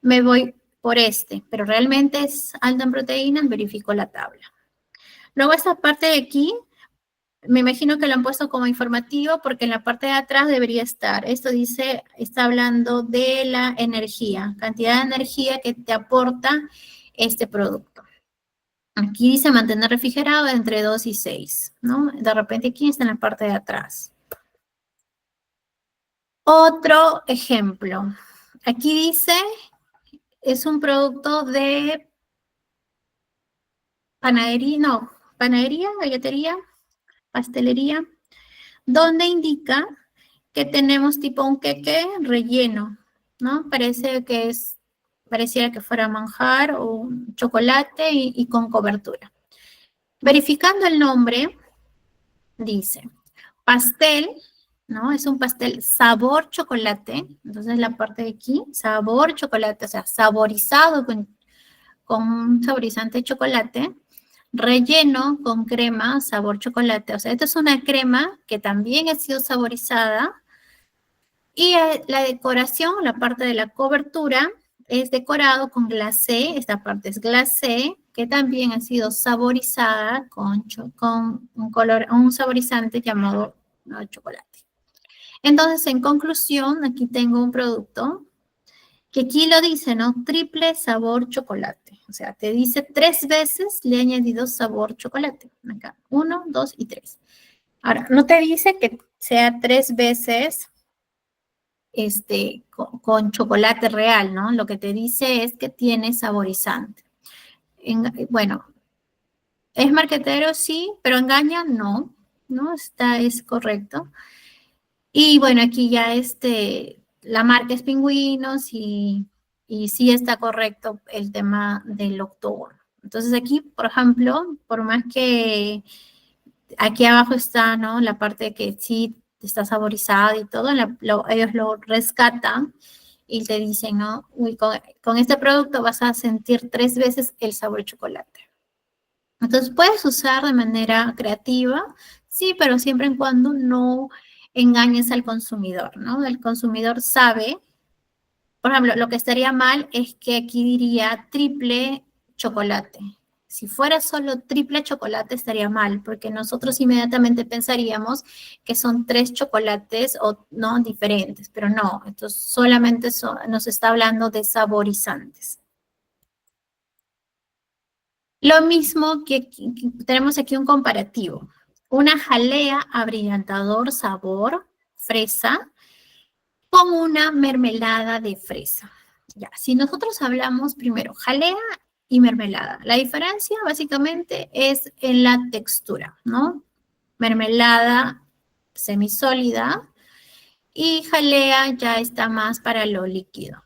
me voy por este, pero realmente es alto en proteínas, verifico la tabla. Luego, esta parte de aquí, me imagino que lo han puesto como informativo porque en la parte de atrás debería estar. Esto dice, está hablando de la energía, cantidad de energía que te aporta este producto. Aquí dice mantener refrigerado entre 2 y 6, ¿no? De repente aquí está en la parte de atrás. Otro ejemplo. Aquí dice, es un producto de panadería, galletería, pastelería, donde indica que tenemos tipo un queque relleno, ¿no? Pareciera que fuera manjar o un chocolate y con cobertura. Verificando el nombre, dice, pastel, ¿no? Es un pastel sabor chocolate, entonces la parte de aquí, sabor chocolate, o sea, saborizado con un saborizante de chocolate, relleno con crema, sabor chocolate, o sea, esto es una crema que también ha sido saborizada y la decoración, la parte de la cobertura, es decorado con glacé, esta parte es glacé, que también ha sido saborizada con un saborizante llamado chocolate. Entonces, en conclusión, aquí tengo un producto que aquí lo dice, ¿no? Triple sabor chocolate. O sea, te dice 3 veces le he añadido sabor chocolate. Acá, 1, 2 y 3. Ahora, no te dice que sea 3 veces con chocolate real, ¿no? Lo que te dice es que tiene saborizante. Bueno, ¿es marquetero? Sí, pero engaña, no, ¿no? Es correcto. Y bueno, aquí ya la marca es Pingüinos y sí está correcto el tema del octógono. Entonces aquí, por ejemplo, por más que aquí abajo está, ¿no? La parte que sí está saborizada y todo, ellos lo rescatan y te dicen, ¿no? Uy, con este producto vas a sentir 3 veces el sabor de chocolate. Entonces puedes usar de manera creativa, sí, pero siempre y cuando no engañes al consumidor, ¿no? El consumidor sabe, por ejemplo, lo que estaría mal es que aquí diría triple chocolate. Si fuera solo triple chocolate estaría mal, porque nosotros inmediatamente pensaríamos que son 3 chocolates o no diferentes, pero no, entonces solamente nos está hablando de saborizantes. Lo mismo que tenemos aquí un comparativo. Una jalea abrillantador sabor fresa con una mermelada de fresa. Ya, si nosotros hablamos primero jalea y mermelada, la diferencia básicamente es en la textura, ¿no? Mermelada semisólida y jalea ya está más para lo líquido.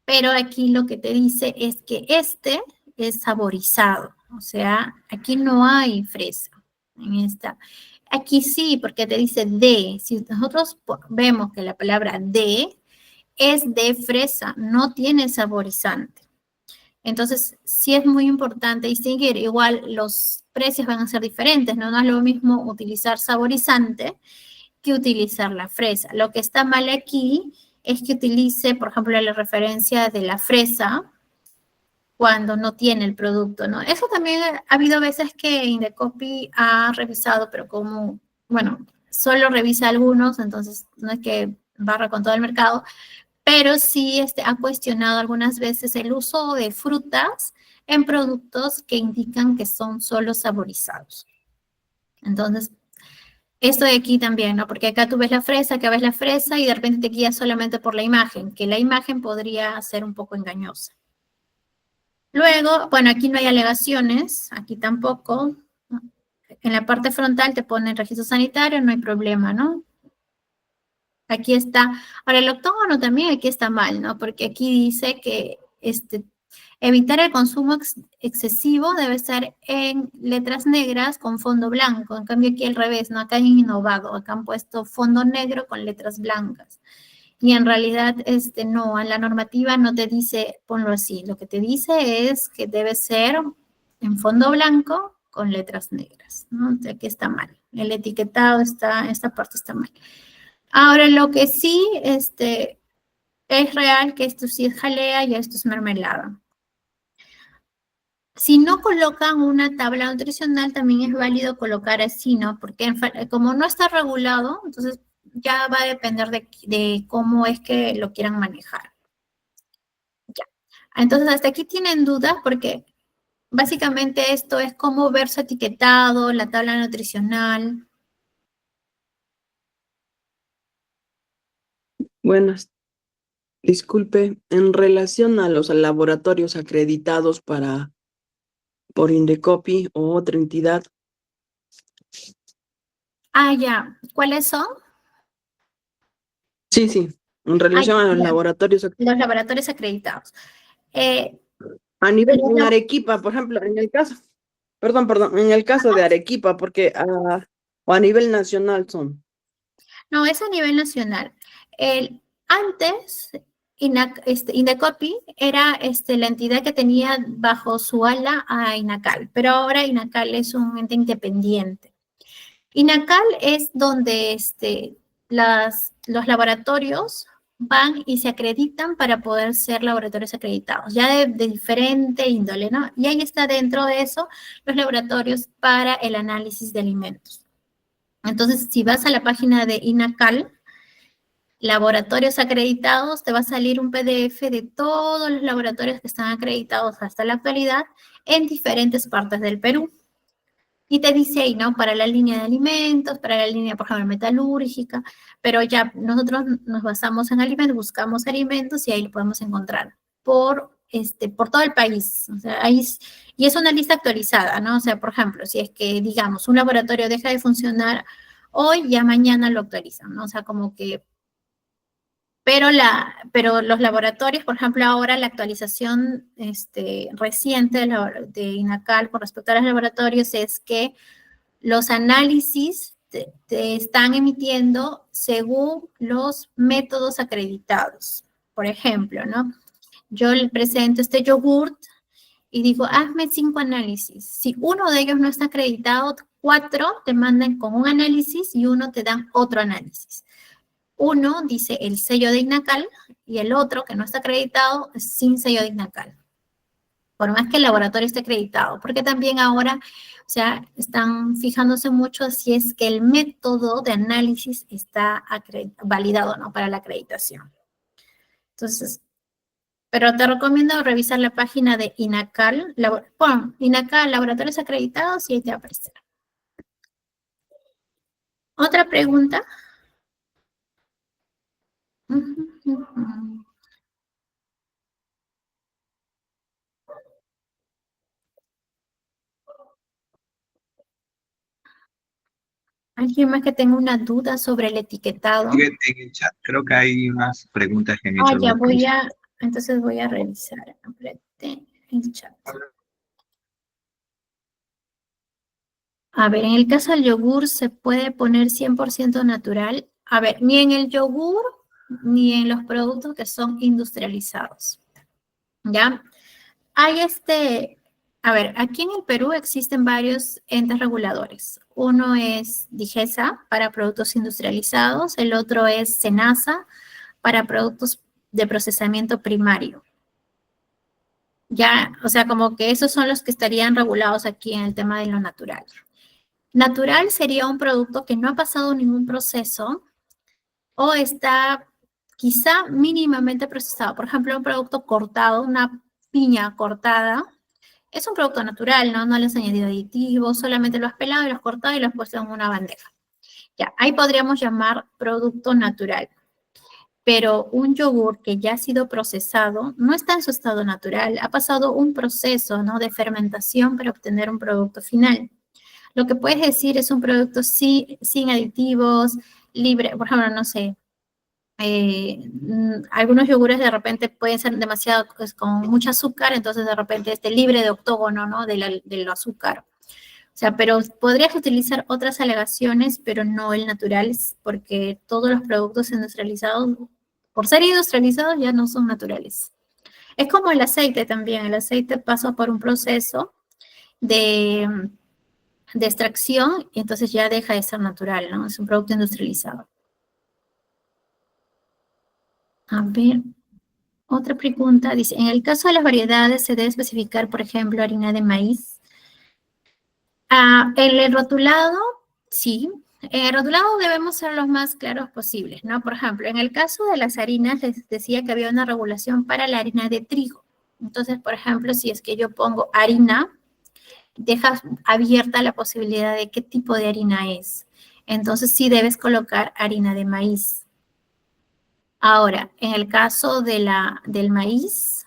Pero aquí lo que te dice es que este es saborizado, o sea, aquí no hay fresa en esta. Aquí sí, porque te dice de. Si nosotros vemos que la palabra de es de fresa, no tiene saborizante. Entonces, sí es muy importante distinguir. Igual los precios van a ser diferentes, ¿no? No es lo mismo utilizar saborizante que utilizar la fresa. Lo que está mal aquí es que utilice, por ejemplo, la referencia de la fresa cuando no tiene el producto, ¿no? Eso también ha habido veces que Indecopy ha revisado, pero como, bueno, solo revisa algunos, entonces no es que barra con todo el mercado, pero sí ha cuestionado algunas veces el uso de frutas en productos que indican que son solo saborizados. Entonces, esto de aquí también, ¿no? Porque acá tú ves la fresa, acá ves la fresa y de repente te guías solamente por la imagen, que la imagen podría ser un poco engañosa. Luego, bueno, aquí no hay alegaciones, aquí tampoco. En la parte frontal te ponen registro sanitario, no hay problema, ¿no? Aquí está. Ahora, el octógono también aquí está mal, ¿no? Porque aquí dice que evitar el consumo excesivo debe ser en letras negras con fondo blanco. En cambio, aquí al revés, ¿no? Acá han innovado, acá han puesto fondo negro con letras blancas. Y en realidad, no, en la normativa no te dice ponlo así. Lo que te dice es que debe ser en fondo blanco con letras negras, ¿no? O sea, aquí está mal. El etiquetado esta parte está mal. Ahora, lo que sí, es real que esto sí es jalea y esto es mermelada. Si no colocan una tabla nutricional, también es válido colocar así, ¿no? Porque como no está regulado, entonces ya va a depender de cómo es que lo quieran manejar. Ya. Entonces, hasta aquí tienen dudas porque básicamente esto es cómo ver su etiquetado, la tabla nutricional. Buenas. Disculpe, en relación a los laboratorios acreditados por Indecopy o otra entidad, Ah, ya. ¿Cuáles son? sí, en relación a los Ya. laboratorios Los laboratorios acreditados. a nivel Los en Arequipa, por ejemplo, en el caso, perdón, en el caso de Arequipa, porque o a nivel nacional son. No, es a nivel nacional. Antes, Indecopy era la entidad que tenía bajo su ala a INACAL, pero ahora INACAL es un ente independiente. INACAL es donde los laboratorios van y se acreditan para poder ser laboratorios acreditados, ya de diferente índole, ¿no? Y ahí está dentro de eso los laboratorios para el análisis de alimentos. Entonces, si vas a la página de INACAL, laboratorios acreditados, te va a salir un PDF de todos los laboratorios que están acreditados hasta la actualidad en diferentes partes del Perú. Y te dice ahí, ¿no? Para la línea de alimentos, para la línea, por ejemplo, metalúrgica, pero ya nosotros nos basamos en alimentos, buscamos alimentos y ahí lo podemos encontrar por todo el país. O sea, y es una lista actualizada, ¿no? O sea, por ejemplo, si es que, digamos, un laboratorio deja de funcionar hoy, ya mañana lo actualizan, ¿no? O sea, como que, pero los laboratorios, por ejemplo, ahora la actualización reciente de INACAL con respecto a los laboratorios es que los análisis te están emitiendo según los métodos acreditados. Por ejemplo, ¿no? Yo le presento este yogurt y digo, hazme 5 análisis. Si uno de ellos no está acreditado, 4 te mandan con un análisis y uno te dan otro análisis. Uno dice el sello de INACAL y el otro, que no está acreditado, es sin sello de INACAL. Por más que el laboratorio esté acreditado, porque también ahora, o sea, están fijándose mucho si es que el método de análisis está validado, ¿no? Para la acreditación. Entonces, pero te recomiendo revisar la página de INACAL, pon INACAL, laboratorios acreditados, y ahí te va a aparecer. ¿Otra pregunta? ¿Alguien más que tenga una duda sobre el etiquetado? En el chat creo que hay unas preguntas que han hecho Ya algunos entonces voy a revisar el chat. A ver, en el caso del yogur, ¿se puede poner 100% natural? A ver, ni en el yogur, ni en los productos que son industrializados. ¿Ya? Hay a ver, aquí en el Perú existen varios entes reguladores. Uno es DIGESA para productos industrializados, el otro es SENASA para productos de procesamiento primario. Ya, o sea, como que esos son los que estarían regulados aquí en el tema de lo natural. Natural sería un producto que no ha pasado ningún proceso o está quizá mínimamente procesado. Por ejemplo, un producto cortado, una piña cortada, es un producto natural, ¿no? No le has añadido aditivos, solamente lo has pelado y lo has cortado y lo has puesto en una bandeja. Ya, ahí podríamos llamar producto natural. Pero un yogur que ya ha sido procesado no está en su estado natural, ha pasado un proceso, ¿no? De fermentación para obtener un producto final. Lo que puedes decir es un producto sin aditivos, libre, por ejemplo, no sé, algunos yogures de repente pueden ser demasiado, pues, con mucho azúcar, entonces de repente libre de octógono, ¿no? Del azúcar. O sea, pero podrías utilizar otras alegaciones, pero no el natural, porque todos los productos industrializados, por ser industrializados, ya no son naturales. Es como el aceite también, el aceite pasa por un proceso de extracción y entonces ya deja de ser natural, ¿no? Es un producto industrializado. A ver, otra pregunta, dice, en el caso de las variedades, ¿se debe especificar, por ejemplo, harina de maíz? En el rotulado, sí. En el rotulado debemos ser los más claros posibles, ¿no? Por ejemplo, en el caso de las harinas, les decía que había una regulación para la harina de trigo. Entonces, por ejemplo, si es que yo pongo harina, dejas abierta la posibilidad de qué tipo de harina es. Entonces, sí debes colocar harina de maíz. Ahora, en el caso del maíz,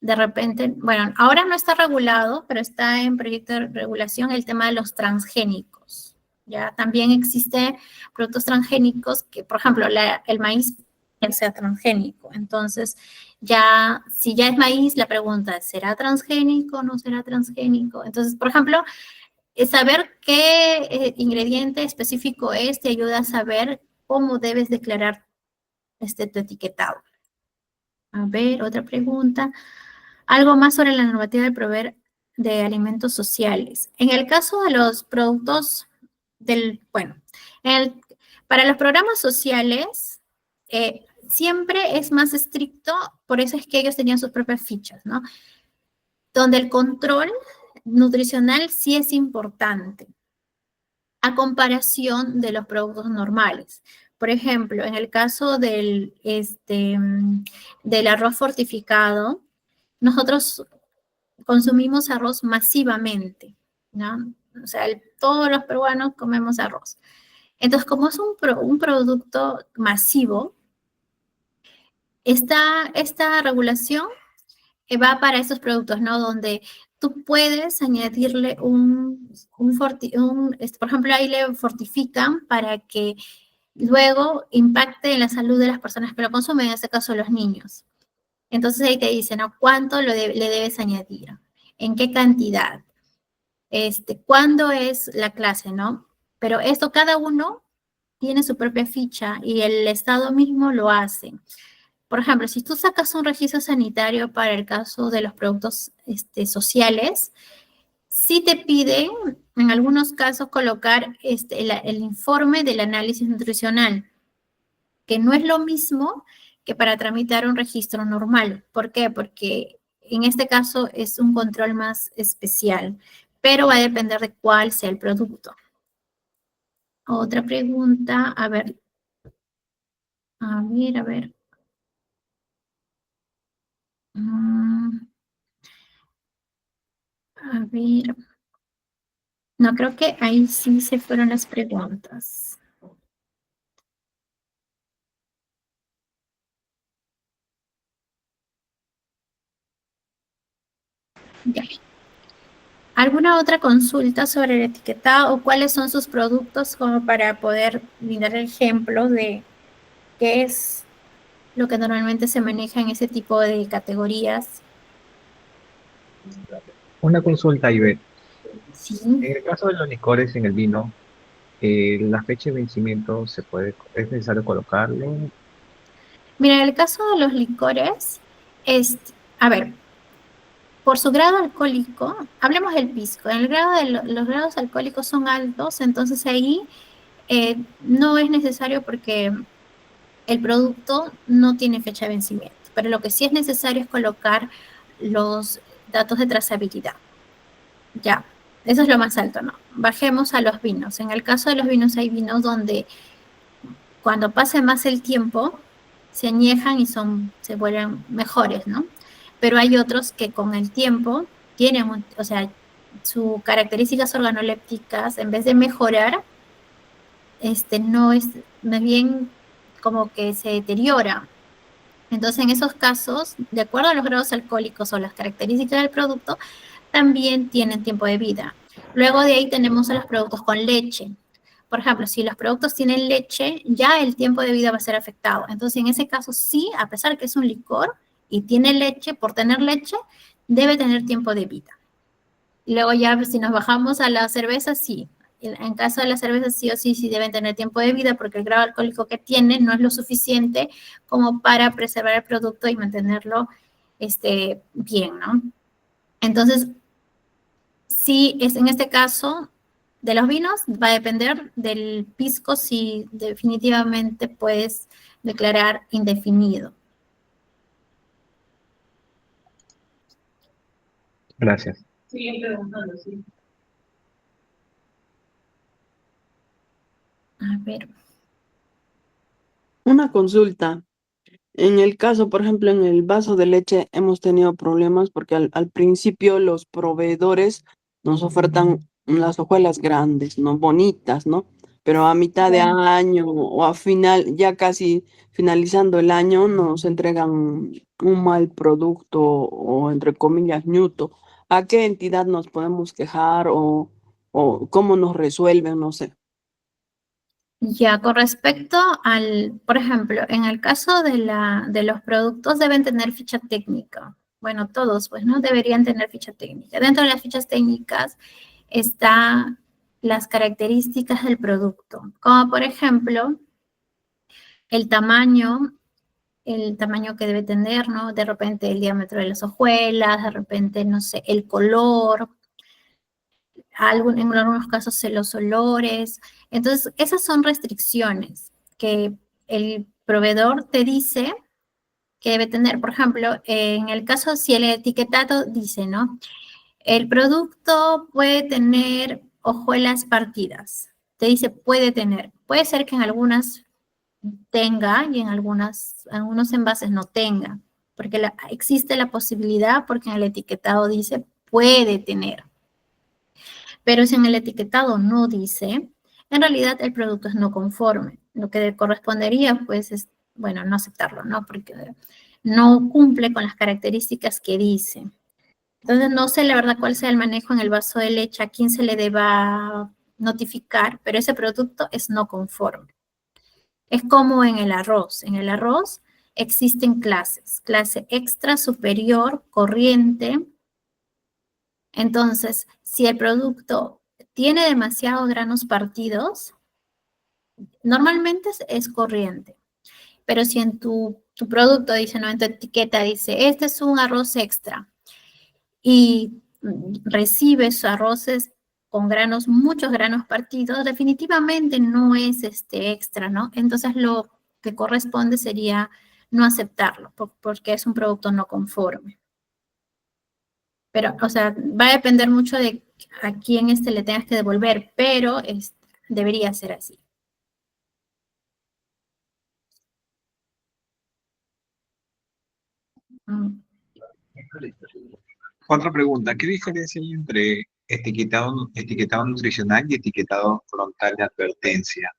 de repente, bueno, ahora no está regulado, pero está en proyecto de regulación el tema de los transgénicos. Ya también existen productos transgénicos que, por ejemplo, el maíz sea transgénico. Entonces, ya, si ya es maíz, la pregunta es, ¿será transgénico o no será transgénico? Entonces, por ejemplo, saber qué ingrediente específico es te ayuda a saber cómo debes declarar tu etiquetado. A ver, otra pregunta. Algo más sobre la normativa de proveer de alimentos sociales. En el caso de los productos para los programas sociales, siempre es más estricto, por eso es que ellos tenían sus propias fichas, ¿no? Donde el control nutricional sí es importante, a comparación de los productos normales. Por ejemplo, en el caso del arroz fortificado, nosotros consumimos arroz masivamente, ¿no? O sea, todos los peruanos comemos arroz. Entonces, como es un producto masivo, esta regulación va para estos productos, ¿no? Donde tú puedes añadirle por ejemplo, ahí le fortifican para que luego impacte en la salud de las personas que lo consumen, en este caso los niños. Entonces ahí te dicen, ¿no? ¿Cuánto le debes añadir? ¿En qué cantidad? ¿Cuándo es la clase, no? Pero esto cada uno tiene su propia ficha y el Estado mismo lo hace. Por ejemplo, si tú sacas un registro sanitario para el caso de los productos sociales, sí te piden, en algunos casos, colocar el informe del análisis nutricional, que no es lo mismo que para tramitar un registro normal. ¿Por qué? Porque en este caso es un control más especial, pero va a depender de cuál sea el producto. Otra pregunta, a ver. A ver. A ver. No, creo que ahí sí se fueron las preguntas. Ya. ¿Alguna otra consulta sobre el etiquetado o cuáles son sus productos como para poder brindar ejemplos de qué es lo que normalmente se maneja en ese tipo de categorías? Una consulta, Ivette. Sí. En el caso de los licores en el vino, la fecha de vencimiento es necesario colocarle. Mira, en el caso de los licores, a ver, por su grado alcohólico, hablemos del pisco, en el grado de los grados alcohólicos son altos, entonces ahí no es necesario porque el producto no tiene fecha de vencimiento, pero lo que sí es necesario es colocar los datos de trazabilidad. Ya, eso es lo más alto, ¿no? Bajemos a los vinos. En el caso de los vinos hay vinos donde cuando pase más el tiempo se añejan y se vuelven mejores, ¿no? Pero hay otros que con el tiempo tienen, o sea, sus características organolépticas, en vez de mejorar, no es, más bien como que se deteriora. Entonces, en esos casos, de acuerdo a los grados alcohólicos o las características del producto, también tienen tiempo de vida. Luego de ahí tenemos a los productos con leche. Por ejemplo, si los productos tienen leche, ya el tiempo de vida va a ser afectado. Entonces, en ese caso, sí, a pesar que es un licor y tiene leche, por tener leche, debe tener tiempo de vida. Y luego ya, si nos bajamos a la cerveza, sí. En caso de la cerveza, sí o sí, sí deben tener tiempo de vida porque el grado alcohólico que tiene no es lo suficiente como para preservar el producto y mantenerlo bien, ¿no? Entonces, sí, es en este caso de los vinos, va a depender del pisco si definitivamente puedes declarar indefinido. Gracias. Siguen preguntando, sí. A ver. Una consulta. En el caso, por ejemplo, en el vaso de leche hemos tenido problemas porque al principio los proveedores nos ofertan las hojuelas grandes, ¿no? Bonitas, ¿no? Pero a mitad de año o a final, ya casi finalizando el año, nos entregan un mal producto o entre comillas, ñuto. ¿A qué entidad nos podemos quejar o cómo nos resuelven? No sé. Ya, con respecto por ejemplo, en el caso de los productos deben tener ficha técnica. Bueno, todos, pues, ¿no? Deberían tener ficha técnica. Dentro de las fichas técnicas están las características del producto, como por ejemplo, el tamaño que debe tener, ¿no? De repente el diámetro de las hojuelas, de repente, no sé, el color, en algunos casos los olores. Entonces, esas son restricciones que el proveedor te dice que debe tener. Por ejemplo, en el caso si el etiquetado dice, ¿no? El producto puede tener hojuelas partidas. Te dice puede tener. Puede ser que en algunas tenga y en algunos envases no tenga, porque existe la posibilidad, porque en el etiquetado dice puede tener. Pero si en el etiquetado no dice, en realidad el producto es no conforme. Lo que correspondería, pues, es, no aceptarlo, ¿no? Porque no cumple con las características que dice. Entonces, no sé la verdad cuál sea el manejo en el vaso de leche, a quién se le deba notificar, pero ese producto es no conforme. Es como en el arroz. En el arroz existen clases, clase extra, superior, corriente. Entonces, si el producto tiene demasiados granos partidos, normalmente es corriente. Pero si en tu producto dice, no, en tu etiqueta dice, este es un arroz extra y recibes arroces con granos, muchos granos partidos, definitivamente no es este extra, ¿no? Entonces lo que corresponde sería no aceptarlo, porque es un producto no conforme. Pero, o sea, va a depender mucho de a quién le tengas que devolver, pero debería ser así. Mm. Otra pregunta, ¿qué diferencia hay entre etiquetado nutricional y etiquetado frontal de advertencia?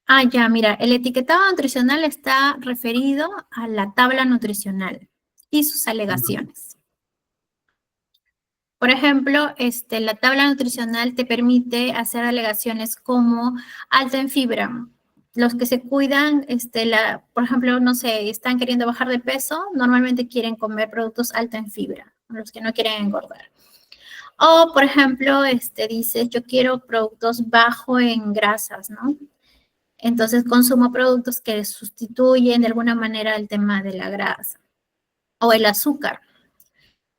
Ah, ya, mira, el etiquetado nutricional está referido a la tabla nutricional y sus alegaciones. Por ejemplo, la tabla nutricional te permite hacer alegaciones como alta en fibra. Los que se cuidan, por ejemplo, no sé, están queriendo bajar de peso, normalmente quieren comer productos alta en fibra, los que no quieren engordar. O, por ejemplo, dices, yo quiero productos bajo en grasas, ¿no? Entonces consumo productos que sustituyen de alguna manera el tema de la grasa o el azúcar.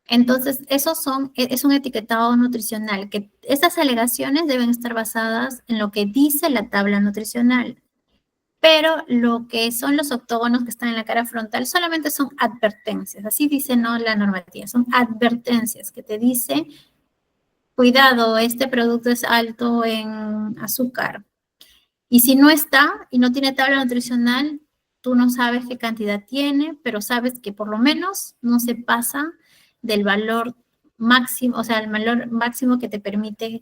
Entonces, es un etiquetado nutricional, que estas alegaciones deben estar basadas en lo que dice la tabla nutricional. Pero lo que son los octógonos que están en la cara frontal solamente son advertencias, así dice no la normativa, son advertencias que te dice, cuidado, este producto es alto en azúcar. Y si no está y no tiene tabla nutricional, tú no sabes qué cantidad tiene, pero sabes que por lo menos no se pasa del valor máximo, o sea, el valor máximo que te permite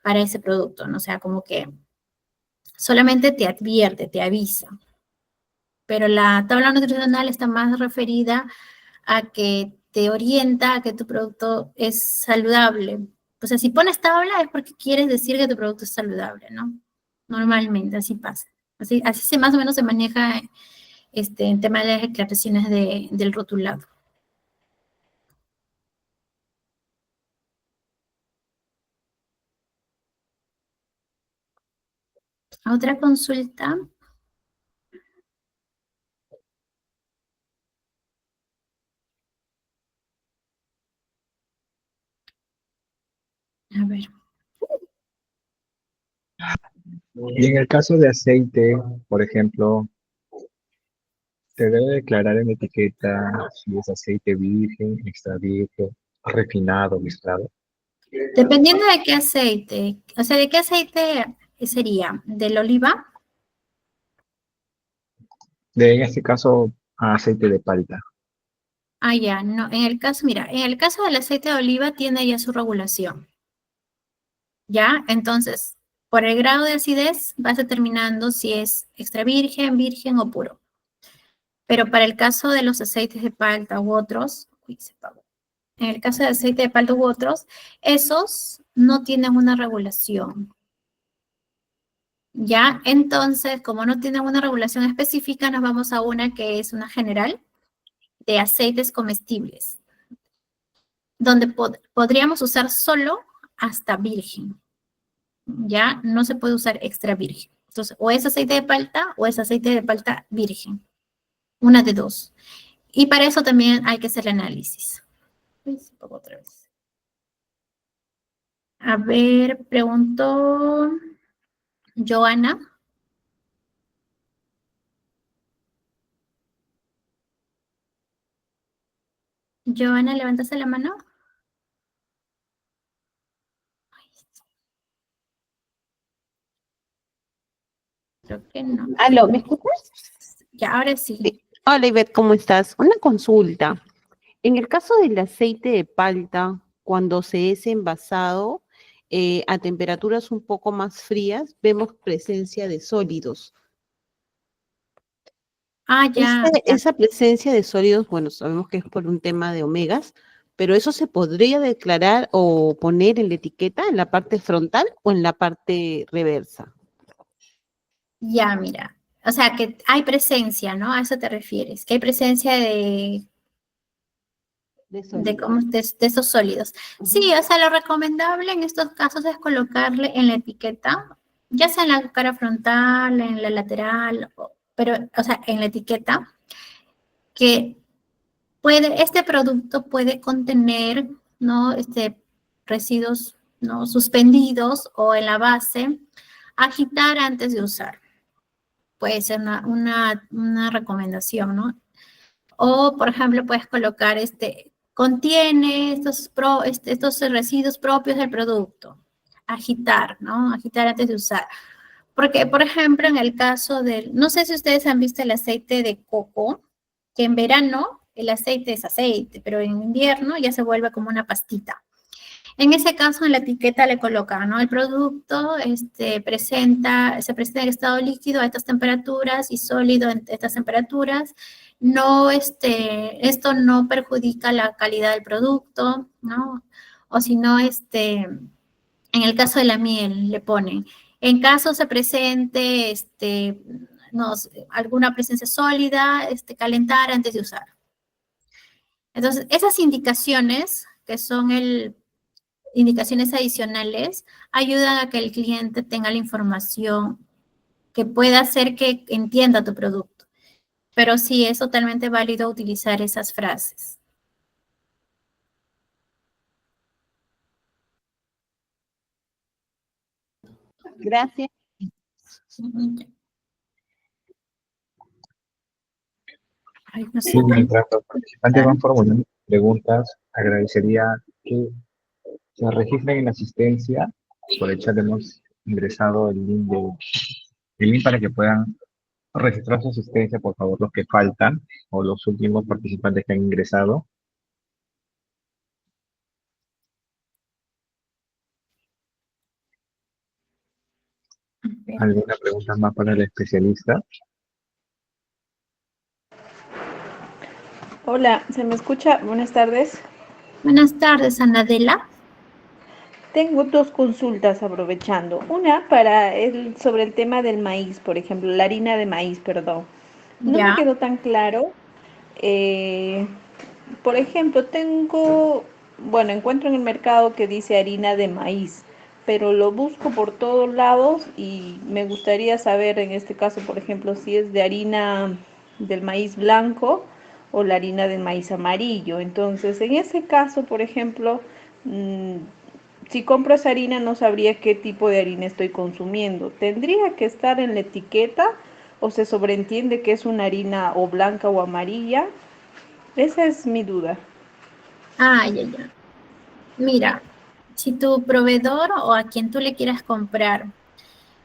para ese producto, ¿no? O sea, como que solamente te advierte, te avisa. Pero la tabla nutricional está más referida a que te orienta a que tu producto es saludable. O sea, si pones tabla es porque quieres decir que tu producto es saludable, ¿no? Normalmente, así pasa. Así más o menos se maneja en tema de las declaraciones del rotulado. Otra consulta. A ver. Y en el caso de aceite, por ejemplo, se debe declarar en la etiqueta si es aceite virgen, extra virgen, refinado, mezclado. Dependiendo de qué aceite, o sea, ¿de qué aceite sería? ¿Del oliva? En este caso, aceite de palta. Ah, ya, no. Mira, en el caso del aceite de oliva tiene ya su regulación. ¿Ya? Entonces, por el grado de acidez vas determinando si es extra virgen, virgen o puro. Pero para el caso de los aceites de palta u otros, en el caso de aceite de palta u otros, esos no tienen una regulación. ¿Ya? Entonces, como no tienen una regulación específica, nos vamos a una que es una general de aceites comestibles, donde podríamos usar solo hasta virgen. ¿Ya? No se puede usar extra virgen. Entonces, o es aceite de palta o es aceite de palta virgen. Una de dos. Y para eso también hay que hacer el análisis. Otra vez. A ver, preguntó Joana. Joana, ¿levantaste la mano? Creo que no. Aló, ¿me escuchas? Ya, ahora sí. Sí. Hola, Ivette, ¿cómo estás? Una consulta. En el caso del aceite de palta, cuando se es envasado a temperaturas un poco más frías, vemos presencia de sólidos. Ah, ya. Esa presencia de sólidos, bueno, sabemos que es por un tema de omegas, pero eso se podría declarar o poner en la etiqueta, en la parte frontal o en la parte reversa. Ya, mira. O sea, que hay presencia, ¿no? A eso te refieres, que hay presencia de estos sólidos. Sí, o sea, lo recomendable en estos casos es colocarle en la etiqueta, ya sea en la cara frontal, en la lateral, pero, o sea, en la etiqueta, que este producto puede contener, ¿no? Residuos, ¿no? Suspendidos o en la base, agitar antes de usar. Puede ser una recomendación, ¿no? O, por ejemplo, puedes colocar contiene estos residuos propios del producto. Agitar, ¿no? Agitar antes de usar. Porque, por ejemplo, en el caso no sé si ustedes han visto el aceite de coco, que en verano el aceite es aceite, pero en invierno ya se vuelve como una pastita. En ese caso, en la etiqueta le colocan, ¿no? El producto se presenta en estado líquido a estas temperaturas y sólido en estas temperaturas. No, esto no perjudica la calidad del producto, ¿no? O si no, en el caso de la miel, le ponen, en caso se presente, no, alguna presencia sólida, calentar antes de usar. Entonces, esas indicaciones, que son indicaciones adicionales, ayudan a que el cliente tenga la información que pueda hacer que entienda tu producto. Pero sí, es totalmente válido utilizar esas frases. Gracias. Ay, no sé. Sí, mientras los participantes van formulando preguntas, agradecería que se registren en la asistencia. Por el chat hemos ingresado el link para que puedan registrar su asistencia, por favor, los que faltan o los últimos participantes que han ingresado. ¿Alguna pregunta más para el especialista? Hola, ¿se me escucha? Buenas tardes. Buenas tardes, Anadela. Tengo dos consultas aprovechando. Una sobre el tema del maíz, por ejemplo, la harina de maíz, perdón. No me Ya. quedó tan claro. eh, por ejemplo, encuentro en el mercado que dice harina de maíz, pero lo busco por todos lados y me gustaría saber en este caso, por ejemplo, si es de harina del maíz blanco o la harina del maíz amarillo. Entonces, en ese caso, por ejemplo, si compro esa harina no sabría qué tipo de harina estoy consumiendo. ¿Tendría que estar en la etiqueta o se sobreentiende que es una harina o blanca o amarilla? Esa es mi duda. Ah, ya. Mira, si tu proveedor o a quien tú le quieras comprar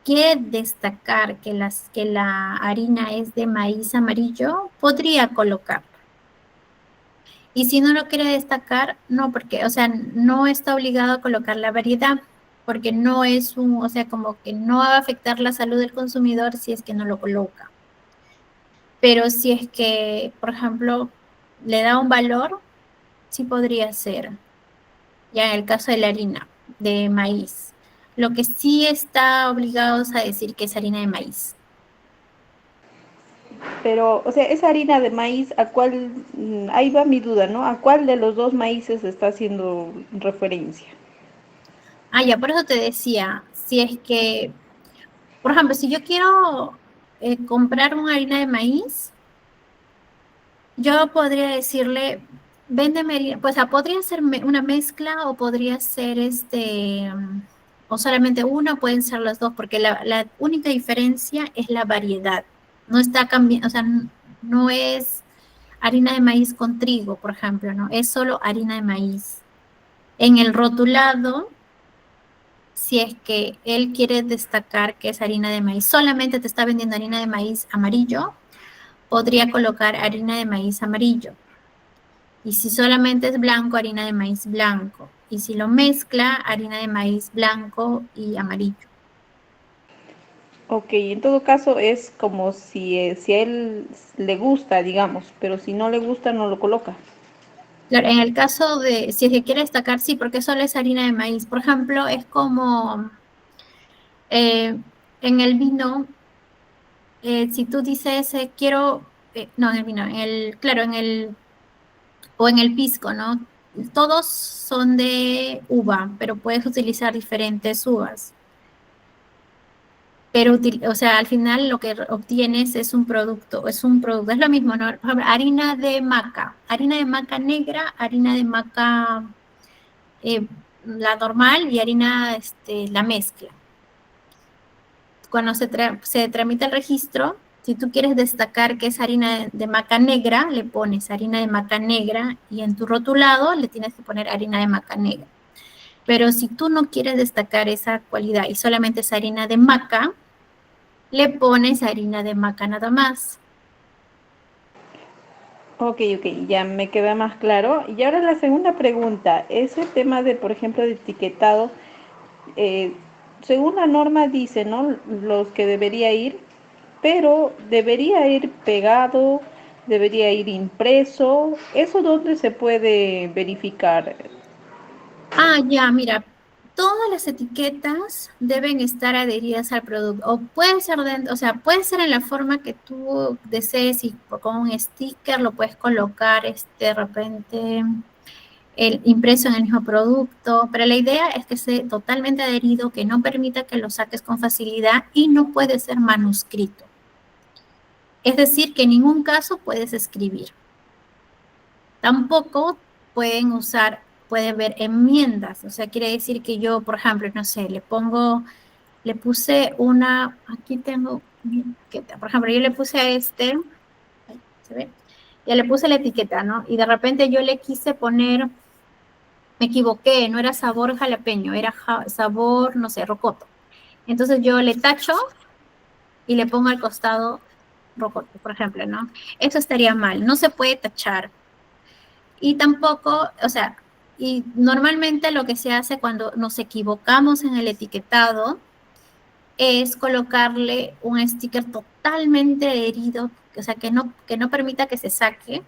quiere destacar que la harina es de maíz amarillo, podría colocarlo. Y si no lo quiere destacar, no, porque, o sea, no está obligado a colocar la variedad, porque no es o sea, como que no va a afectar la salud del consumidor si es que no lo coloca. Pero si es que, por ejemplo, le da un valor, sí podría ser. Ya en el caso de la harina de maíz. Lo que sí está obligados a decir que es harina de maíz. Pero, o sea, esa harina de maíz, ahí va mi duda, ¿no? ¿A cuál de los dos maíces está haciendo referencia? Ah, ya, por eso te decía, si es que, por ejemplo, si yo quiero comprar una harina de maíz, yo podría decirle, véndeme harina, pues podría ser una mezcla o podría ser o solamente una, pueden ser las dos, porque la única diferencia es la variedad. No está cambiando, o sea, no es harina de maíz con trigo, por ejemplo, ¿no? Es solo harina de maíz. En el rotulado, si es que él quiere destacar que es harina de maíz, solamente te está vendiendo harina de maíz amarillo, podría colocar harina de maíz amarillo. Y si solamente es blanco, harina de maíz blanco. Y si lo mezcla, harina de maíz blanco y amarillo. Ok, en todo caso es como si a él le gusta, digamos, pero si no le gusta no lo coloca. Claro, en el caso de, si es que quiere destacar, sí, porque solo es harina de maíz. Por ejemplo, es como en el vino, si tú dices, quiero, no, en el vino, claro, o en el pisco, ¿no? Todos son de uva, pero puedes utilizar diferentes uvas. Pero, o sea, al final lo que obtienes es un producto, es lo mismo, ¿no? Por ejemplo, harina de maca negra, harina de maca la normal y harina, la mezcla. Cuando se tramita el registro, si tú quieres destacar que es harina de maca negra, le pones harina de maca negra y en tu rotulado le tienes que poner harina de maca negra. Pero si tú no quieres destacar esa cualidad y solamente es harina de maca, le pones harina de maca nada más. Ok, ya me queda más claro. Y ahora la segunda pregunta, ese tema de, por ejemplo, de etiquetado, eh, según la norma dice, ¿no? Los que debería ir, pero debería ir pegado, debería ir impreso. ¿Eso dónde se puede verificar? Ah, ya, mira, todas las etiquetas deben estar adheridas al producto, o pueden ser dentro, o sea, puede ser en la forma que tú desees y con un sticker lo puedes colocar, de repente, el impreso en el mismo producto, pero la idea es que esté totalmente adherido, que no permita que lo saques con facilidad y no puede ser manuscrito. Es decir, que en ningún caso puedes escribir. Tampoco pueden ver enmiendas, o sea, quiere decir que yo, por ejemplo, no sé, le puse aquí tengo mi etiqueta, por ejemplo, yo le puse a ahí, ¿se ve? Ya le puse la etiqueta, ¿no? Y de repente yo le quise poner, me equivoqué, no era sabor jalapeño, era sabor, no sé, rocoto. Entonces yo le tacho y le pongo al costado rocoto, por ejemplo, ¿no? Eso estaría mal, no se puede tachar. Y tampoco, o sea, y normalmente lo que se hace cuando nos equivocamos en el etiquetado es colocarle un sticker totalmente adherido, o sea, que no permita que se saque.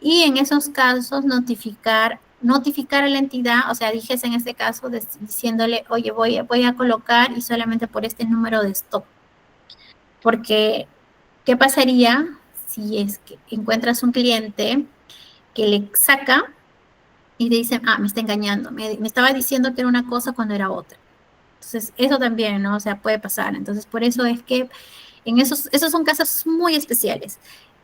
Y en esos casos notificar a la entidad, o sea, dijese en este caso diciéndole, oye, voy a colocar y solamente por este número de stock. Porque, ¿qué pasaría si es que encuentras un cliente que le saca y te dicen, me está engañando, me estaba diciendo que era una cosa cuando era otra? Entonces, eso también, ¿no? O sea, puede pasar. Entonces, por eso es que esos son casos muy especiales.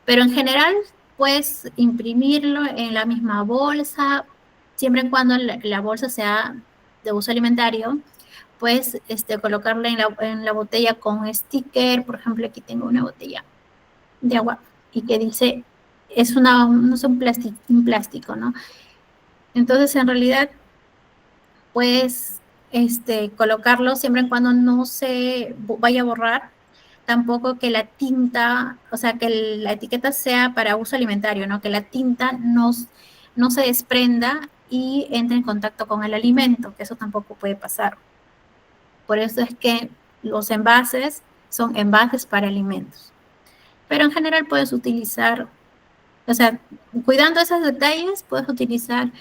Pero en general, puedes imprimirlo en la misma bolsa, siempre y cuando la bolsa sea de uso alimentario. Puedes colocarla en la botella con un sticker. Por ejemplo, aquí tengo una botella de agua y que dice, no es un plástico, ¿no? Entonces, en realidad, puedes colocarlo siempre y cuando no se vaya a borrar. Tampoco que la tinta, o sea, que la etiqueta sea para uso alimentario, ¿no? Que la tinta no se desprenda y entre en contacto con el alimento, que eso tampoco puede pasar. Por eso es que los envases son envases para alimentos. Pero en general puedes utilizar, o sea, cuidando esos detalles, puedes utilizar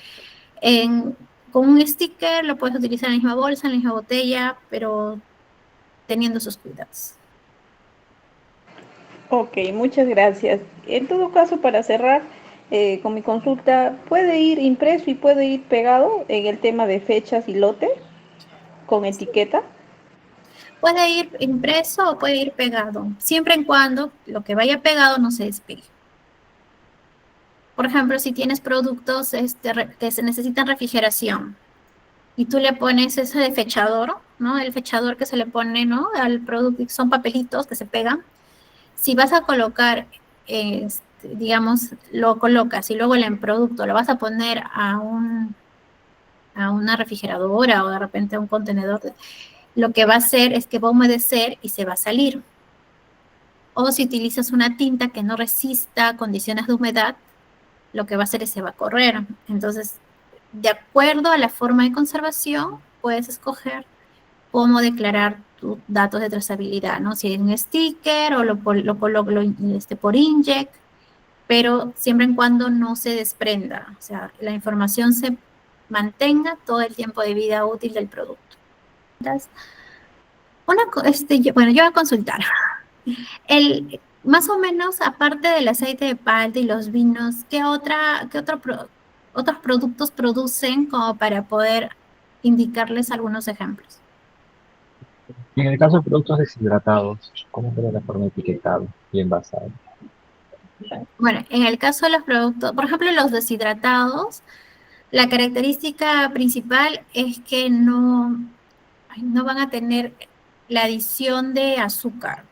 con un sticker, lo puedes utilizar en la misma bolsa, en la misma botella, pero teniendo sus cuidados. Ok, muchas gracias. En todo caso, para cerrar con mi consulta, ¿puede ir impreso y puede ir pegado en el tema de fechas y lote con etiqueta? Puede ir impreso o puede ir pegado, siempre y cuando lo que vaya pegado no se despegue. Por ejemplo, si tienes productos que se necesitan refrigeración y tú le pones ese de fechador, ¿no? El fechador que se le pone, ¿no? Al producto, son papelitos que se pegan. Si vas a colocar, digamos, lo colocas y luego el producto lo vas a poner a una refrigeradora o de repente a un contenedor, lo que va a hacer es que va a humedecer y se va a salir. O si utilizas una tinta que no resista condiciones de humedad, lo que va a hacer es se va a correr. Entonces, de acuerdo a la forma de conservación, puedes escoger cómo declarar tus datos de trazabilidad, ¿no? Si es un sticker o lo coloco por inject, pero siempre y cuando no se desprenda, o sea, la información se mantenga todo el tiempo de vida útil del producto. Bueno, yo voy a consultar. Más o menos, aparte del aceite de palta y los vinos, ¿qué otros productos producen como para poder indicarles algunos ejemplos? Y en el caso de productos deshidratados, ¿cómo sería la forma de etiquetado y envasado? Bueno, en el caso de los productos, por ejemplo, los deshidratados, la característica principal es que no van a tener la adición de azúcar,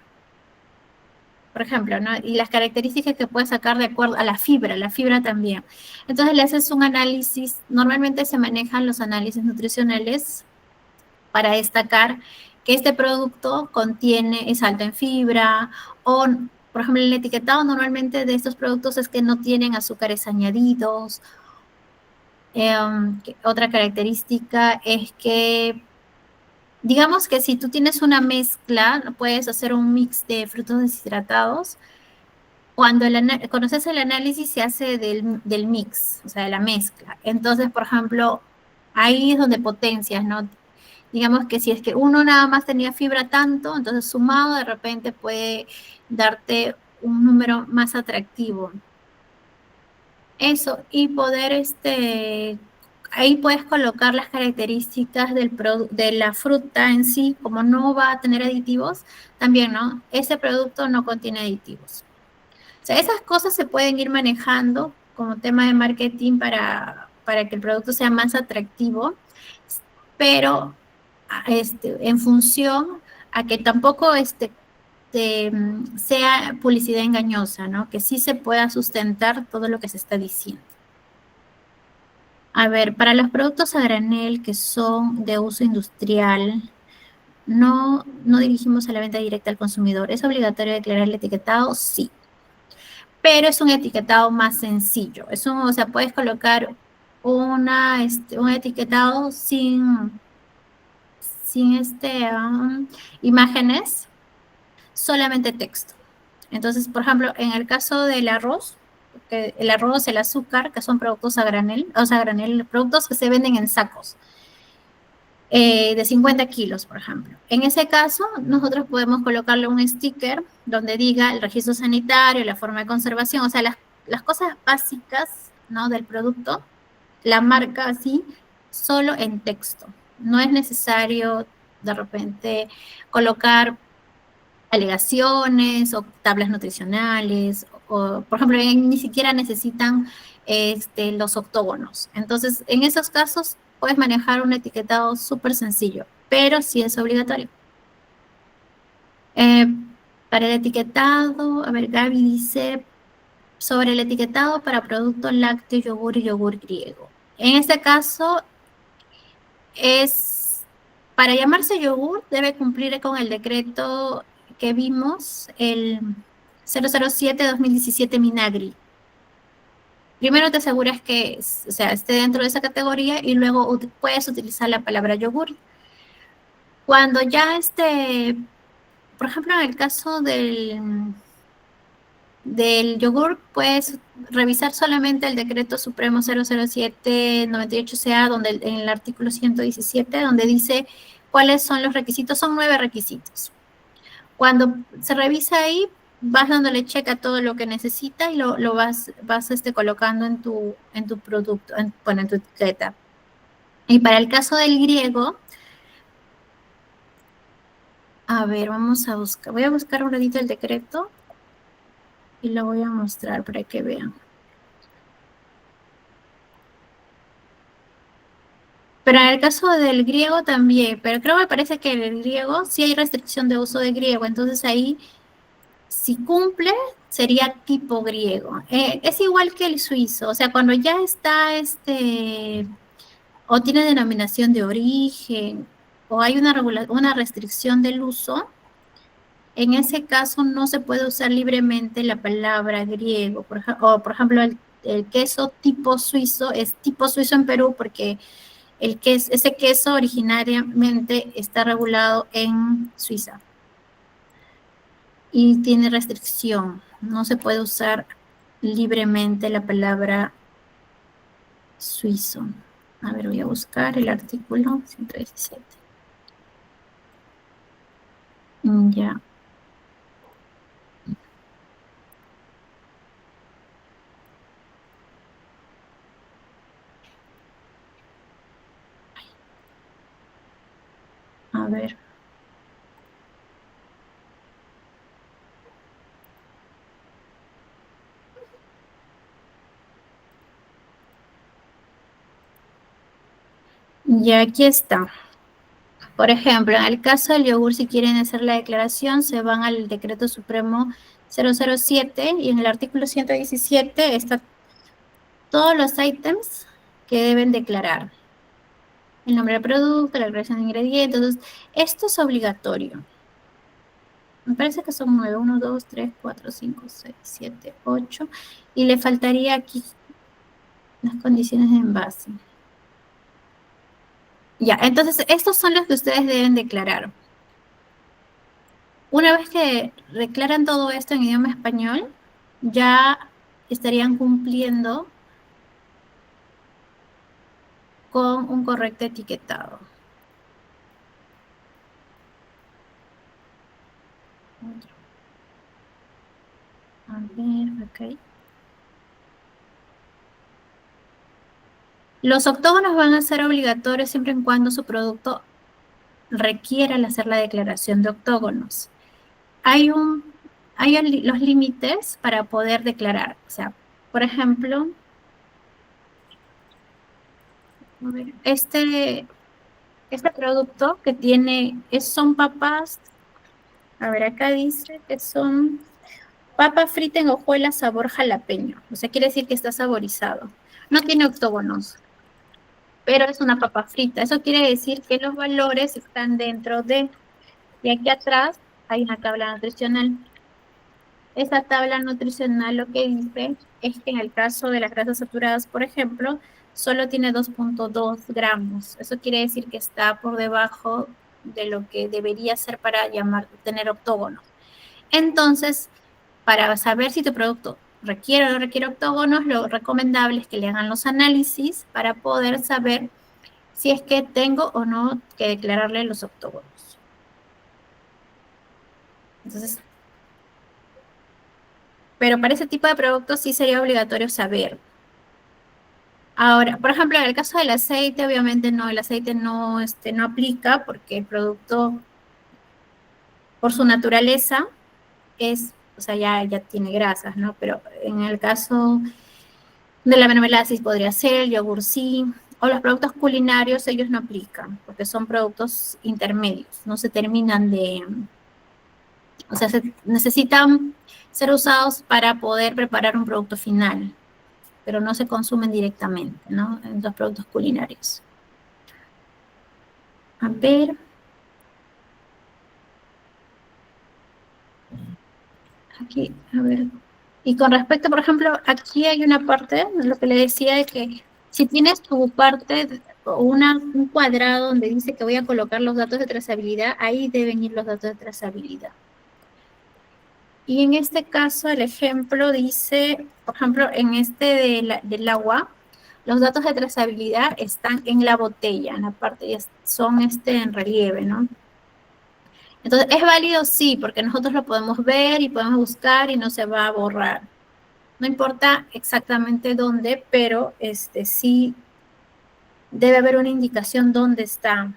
por ejemplo, ¿no? Y las características que puedes sacar de acuerdo a la fibra también. Entonces le haces un análisis, normalmente se manejan los análisis nutricionales para destacar que este producto es alto en fibra, o, por ejemplo, el etiquetado normalmente de estos productos es que no tienen azúcares añadidos. Otra característica es que, digamos que si tú tienes una mezcla, puedes hacer un mix de frutos deshidratados. Cuando se hace el análisis se hace del mix, o sea, de la mezcla. Entonces, por ejemplo, ahí es donde potencias, ¿no? Digamos que si es que uno nada más tenía fibra tanto, entonces sumado de repente puede darte un número más atractivo. Eso, y ahí puedes colocar las características de la fruta en sí, como no va a tener aditivos, también, ¿no? Ese producto no contiene aditivos. O sea, esas cosas se pueden ir manejando como tema de marketing para que el producto sea más atractivo, pero en función a que tampoco sea publicidad engañosa, ¿no? Que sí se pueda sustentar todo lo que se está diciendo. A ver, para los productos a granel que son de uso industrial, no dirigimos a la venta directa al consumidor. ¿Es obligatorio declarar el etiquetado? Sí. Pero es un etiquetado más sencillo. O sea, puedes colocar un etiquetado sin imágenes, solamente texto. Entonces, por ejemplo, en el caso del arroz, el azúcar, que son productos a granel, productos que se venden en sacos, de 50 kilos, por ejemplo. En ese caso, nosotros podemos colocarle un sticker donde diga el registro sanitario, la forma de conservación, o sea, las cosas básicas, ¿no?, del producto, la marca así, solo en texto. No es necesario, de repente, colocar alegaciones o tablas nutricionales, o, por ejemplo, ni siquiera necesitan los octógonos. Entonces, en esos casos, puedes manejar un etiquetado súper sencillo, pero sí es obligatorio. Para el etiquetado, a ver, Gaby dice, sobre el etiquetado para productos lácteos, yogur y yogur griego. En este caso, para llamarse yogur, debe cumplir con el decreto que vimos, el 007-2017 Minagri. Primero te aseguras que esté dentro de esa categoría y luego puedes utilizar la palabra yogur. Cuando ya por ejemplo, en el caso del yogur, puedes revisar solamente el decreto supremo 007-98CA, donde en el artículo 117, donde dice cuáles son los requisitos. Son 9 requisitos. Cuando se revisa ahí, vas dándole check a todo lo que necesita y lo vas colocando en tu producto, en tu etiqueta. Y para el caso del griego, a ver, voy a buscar un ratito el decreto y lo voy a mostrar para que vean. Pero en el caso del griego también, pero me parece que en el griego sí hay restricción de uso de griego, entonces ahí, si cumple, sería tipo griego. Es igual que el suizo, o sea, cuando ya está o tiene denominación de origen, o hay una restricción del uso, en ese caso no se puede usar libremente la palabra griego. Por ejemplo, el queso tipo suizo es tipo suizo en Perú porque ese queso originariamente está regulado en Suiza y tiene restricción, no se puede usar libremente la palabra suizo. A ver, voy a buscar el artículo 117. Ya. A ver. Y aquí está. Por ejemplo, en el caso del yogur, si quieren hacer la declaración, se van al Decreto Supremo 007 y en el artículo 117 está todos los ítems que deben declarar. El nombre del producto, la declaración de ingredientes. Entonces, esto es obligatorio. Me parece que son 9. 1, 2, 3, 4, 5, 6, 7, 8. Y le faltaría aquí las condiciones de envase. Ya, entonces estos son los que ustedes deben declarar. Una vez que declaran todo esto en idioma español, ya estarían cumpliendo con un correcto etiquetado. A ver, ok. Los octógonos van a ser obligatorios siempre y cuando su producto requiera el hacer la declaración de octógonos. Hay los límites para poder declarar. O sea, por ejemplo, a ver, este producto que tiene, son papas, a ver, acá dice que son papa frita en hojuelas sabor jalapeño. O sea, quiere decir que está saborizado. No tiene octógonos, pero es una papa frita. Eso quiere decir que los valores están dentro de... Y aquí atrás hay una tabla nutricional. Esa tabla nutricional lo que dice es que en el caso de las grasas saturadas, por ejemplo, solo tiene 2.2 gramos. Eso quiere decir que está por debajo de lo que debería ser para tener octógonos. Entonces, para saber si tu producto requiere o no requiere octógonos, lo recomendable es que le hagan los análisis para poder saber si es que tengo o no que declararle los octógonos. Entonces, pero para ese tipo de productos sí sería obligatorio saber. Ahora, por ejemplo, en el caso del aceite, obviamente no, el aceite no aplica porque el producto, por su naturaleza, o sea, ya tiene grasas, ¿no? Pero en el caso de la mermelada sí podría ser, el yogur sí, o los productos culinarios, ellos no aplican, porque son productos intermedios, no se terminan o sea, necesitan ser usados para poder preparar un producto final, pero no se consumen directamente, ¿no? En los productos culinarios. A ver. Aquí, a ver. Y con respecto, por ejemplo, aquí hay una parte, lo que le decía de que si tienes tu parte, un cuadrado donde dice que voy a colocar los datos de trazabilidad, ahí deben ir los datos de trazabilidad. Y en este caso, el ejemplo dice, por ejemplo, en del agua, los datos de trazabilidad están en la botella, en la parte, son en relieve, ¿no? Entonces, ¿es válido? Sí, porque nosotros lo podemos ver y podemos buscar y no se va a borrar. No importa exactamente dónde, pero sí debe haber una indicación dónde está. A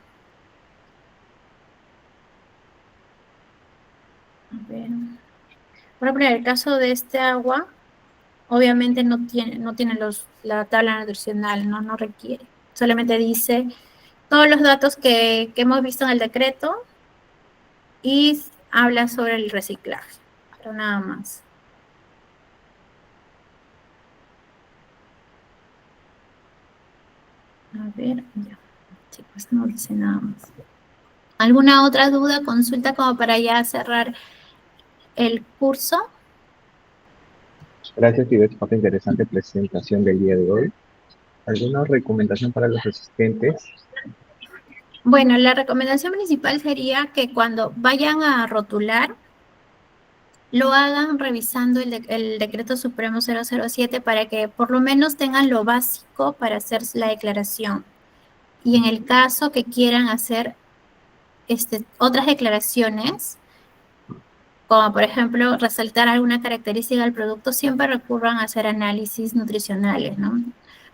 ver. Por ejemplo, en el caso de este agua, obviamente no tiene la tabla nutricional, no requiere. Solamente dice todos los datos que hemos visto en el decreto y habla sobre el reciclaje, pero nada más. A ver, ya. Sí, pues no dice nada más. ¿Alguna otra duda, consulta como para ya cerrar el curso? Gracias, Ivette, por la interesante presentación del día de hoy. ¿Alguna recomendación para los asistentes? Bueno, la recomendación principal sería que cuando vayan a rotular, lo hagan revisando el Decreto Supremo 007 para que por lo menos tengan lo básico para hacer la declaración. Y en el caso que quieran hacer otras declaraciones, como por ejemplo resaltar alguna característica del producto, siempre recurran a hacer análisis nutricionales, ¿no?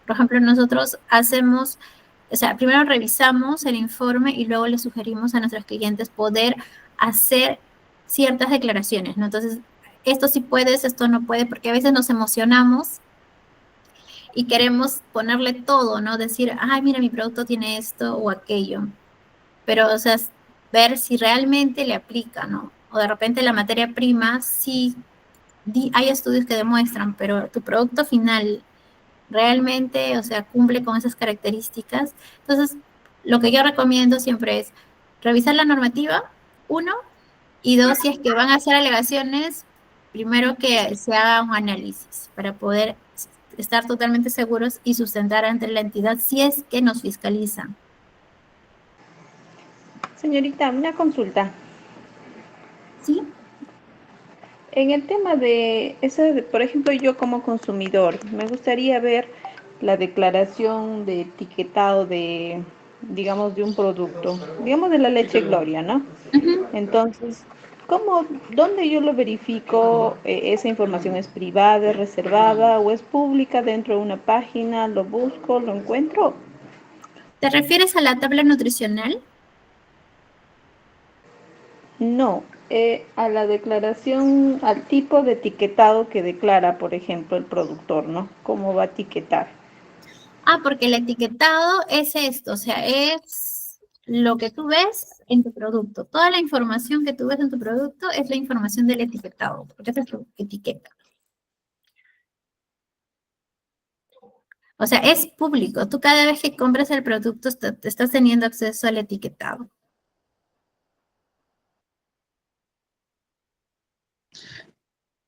Por ejemplo, nosotros hacemos, o sea, primero revisamos el informe y luego le sugerimos a nuestros clientes poder hacer ciertas declaraciones, ¿no? Entonces, esto sí puedes, esto no puede, porque a veces nos emocionamos y queremos ponerle todo, ¿no? Decir, ay, mira, mi producto tiene esto o aquello. Pero, o sea, ver si realmente le aplica, ¿no? O de repente la materia prima, sí, hay estudios que demuestran, pero tu producto final realmente, o sea, cumple con esas características. Entonces, lo que yo recomiendo siempre es revisar la normativa, uno, y dos, si es que van a hacer alegaciones, primero que se haga un análisis para poder estar totalmente seguros y sustentar ante la entidad si es que nos fiscalizan. Señorita, una consulta. ¿Sí? En el tema de eso, por ejemplo, yo como consumidor, me gustaría ver la declaración de etiquetado de, digamos, de un producto, digamos de la leche Gloria, ¿no? Uh-huh. Entonces, dónde yo lo verifico? ¿Esa información es privada, es reservada o es pública dentro de una página? ¿Lo busco, lo encuentro? ¿Te refieres a la tabla nutricional? No, a la declaración, al tipo de etiquetado que declara, por ejemplo, el productor, ¿no? ¿Cómo va a etiquetar? Porque el etiquetado es esto, o sea, es lo que tú ves en tu producto. Toda la información que tú ves en tu producto es la información del etiquetado, porque esa es tu etiqueta. O sea, es público. Tú cada vez que compras el producto estás teniendo acceso al etiquetado.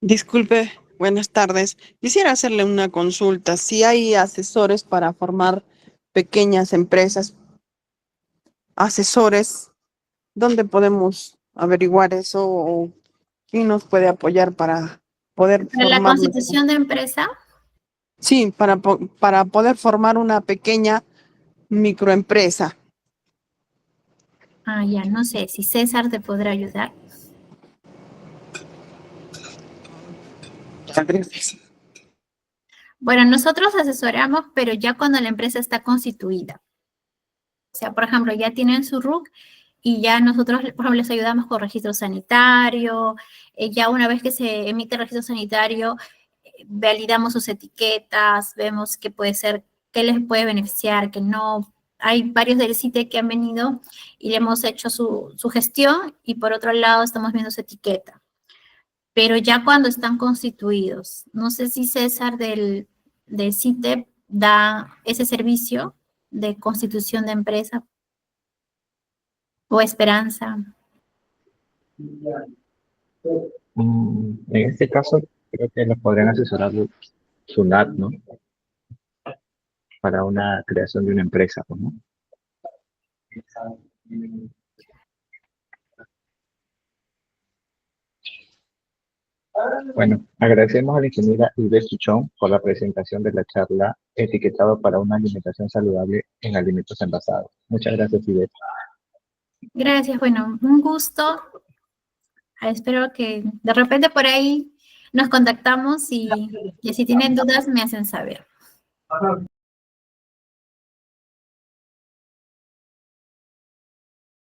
Disculpe, buenas tardes. Quisiera hacerle una consulta. Si hay asesores para formar pequeñas empresas, asesores, ¿dónde podemos averiguar eso o quién nos puede apoyar para poder Para la formar? constitución de empresa, Sí, para poder formar una pequeña microempresa. ya no sé si César te podrá ayudar. Bueno, nosotros asesoramos, pero ya cuando la empresa está constituida. O sea, por ejemplo, ya tienen su RUC y ya nosotros, por ejemplo, les ayudamos con registro sanitario. Ya una vez que se emite el registro sanitario, validamos sus etiquetas, vemos qué puede ser, qué les puede beneficiar, qué no. Hay varios del CITE que han venido y le hemos hecho su gestión y por otro lado estamos viendo su etiqueta. Pero ya cuando están constituidos, no sé si César del CITE da ese servicio de constitución de empresa o Esperanza. En este caso, creo que nos podrían asesorar SUNAT, ¿no? Para una creación de una empresa, pues, ¿no? Bueno, agradecemos a la ingeniera Ives Chichón por la presentación de la charla Etiquetado para una alimentación saludable en alimentos envasados. Muchas gracias, Ives. Gracias, bueno, un gusto. Espero que de repente por ahí nos contactamos y si tienen dudas me hacen saber.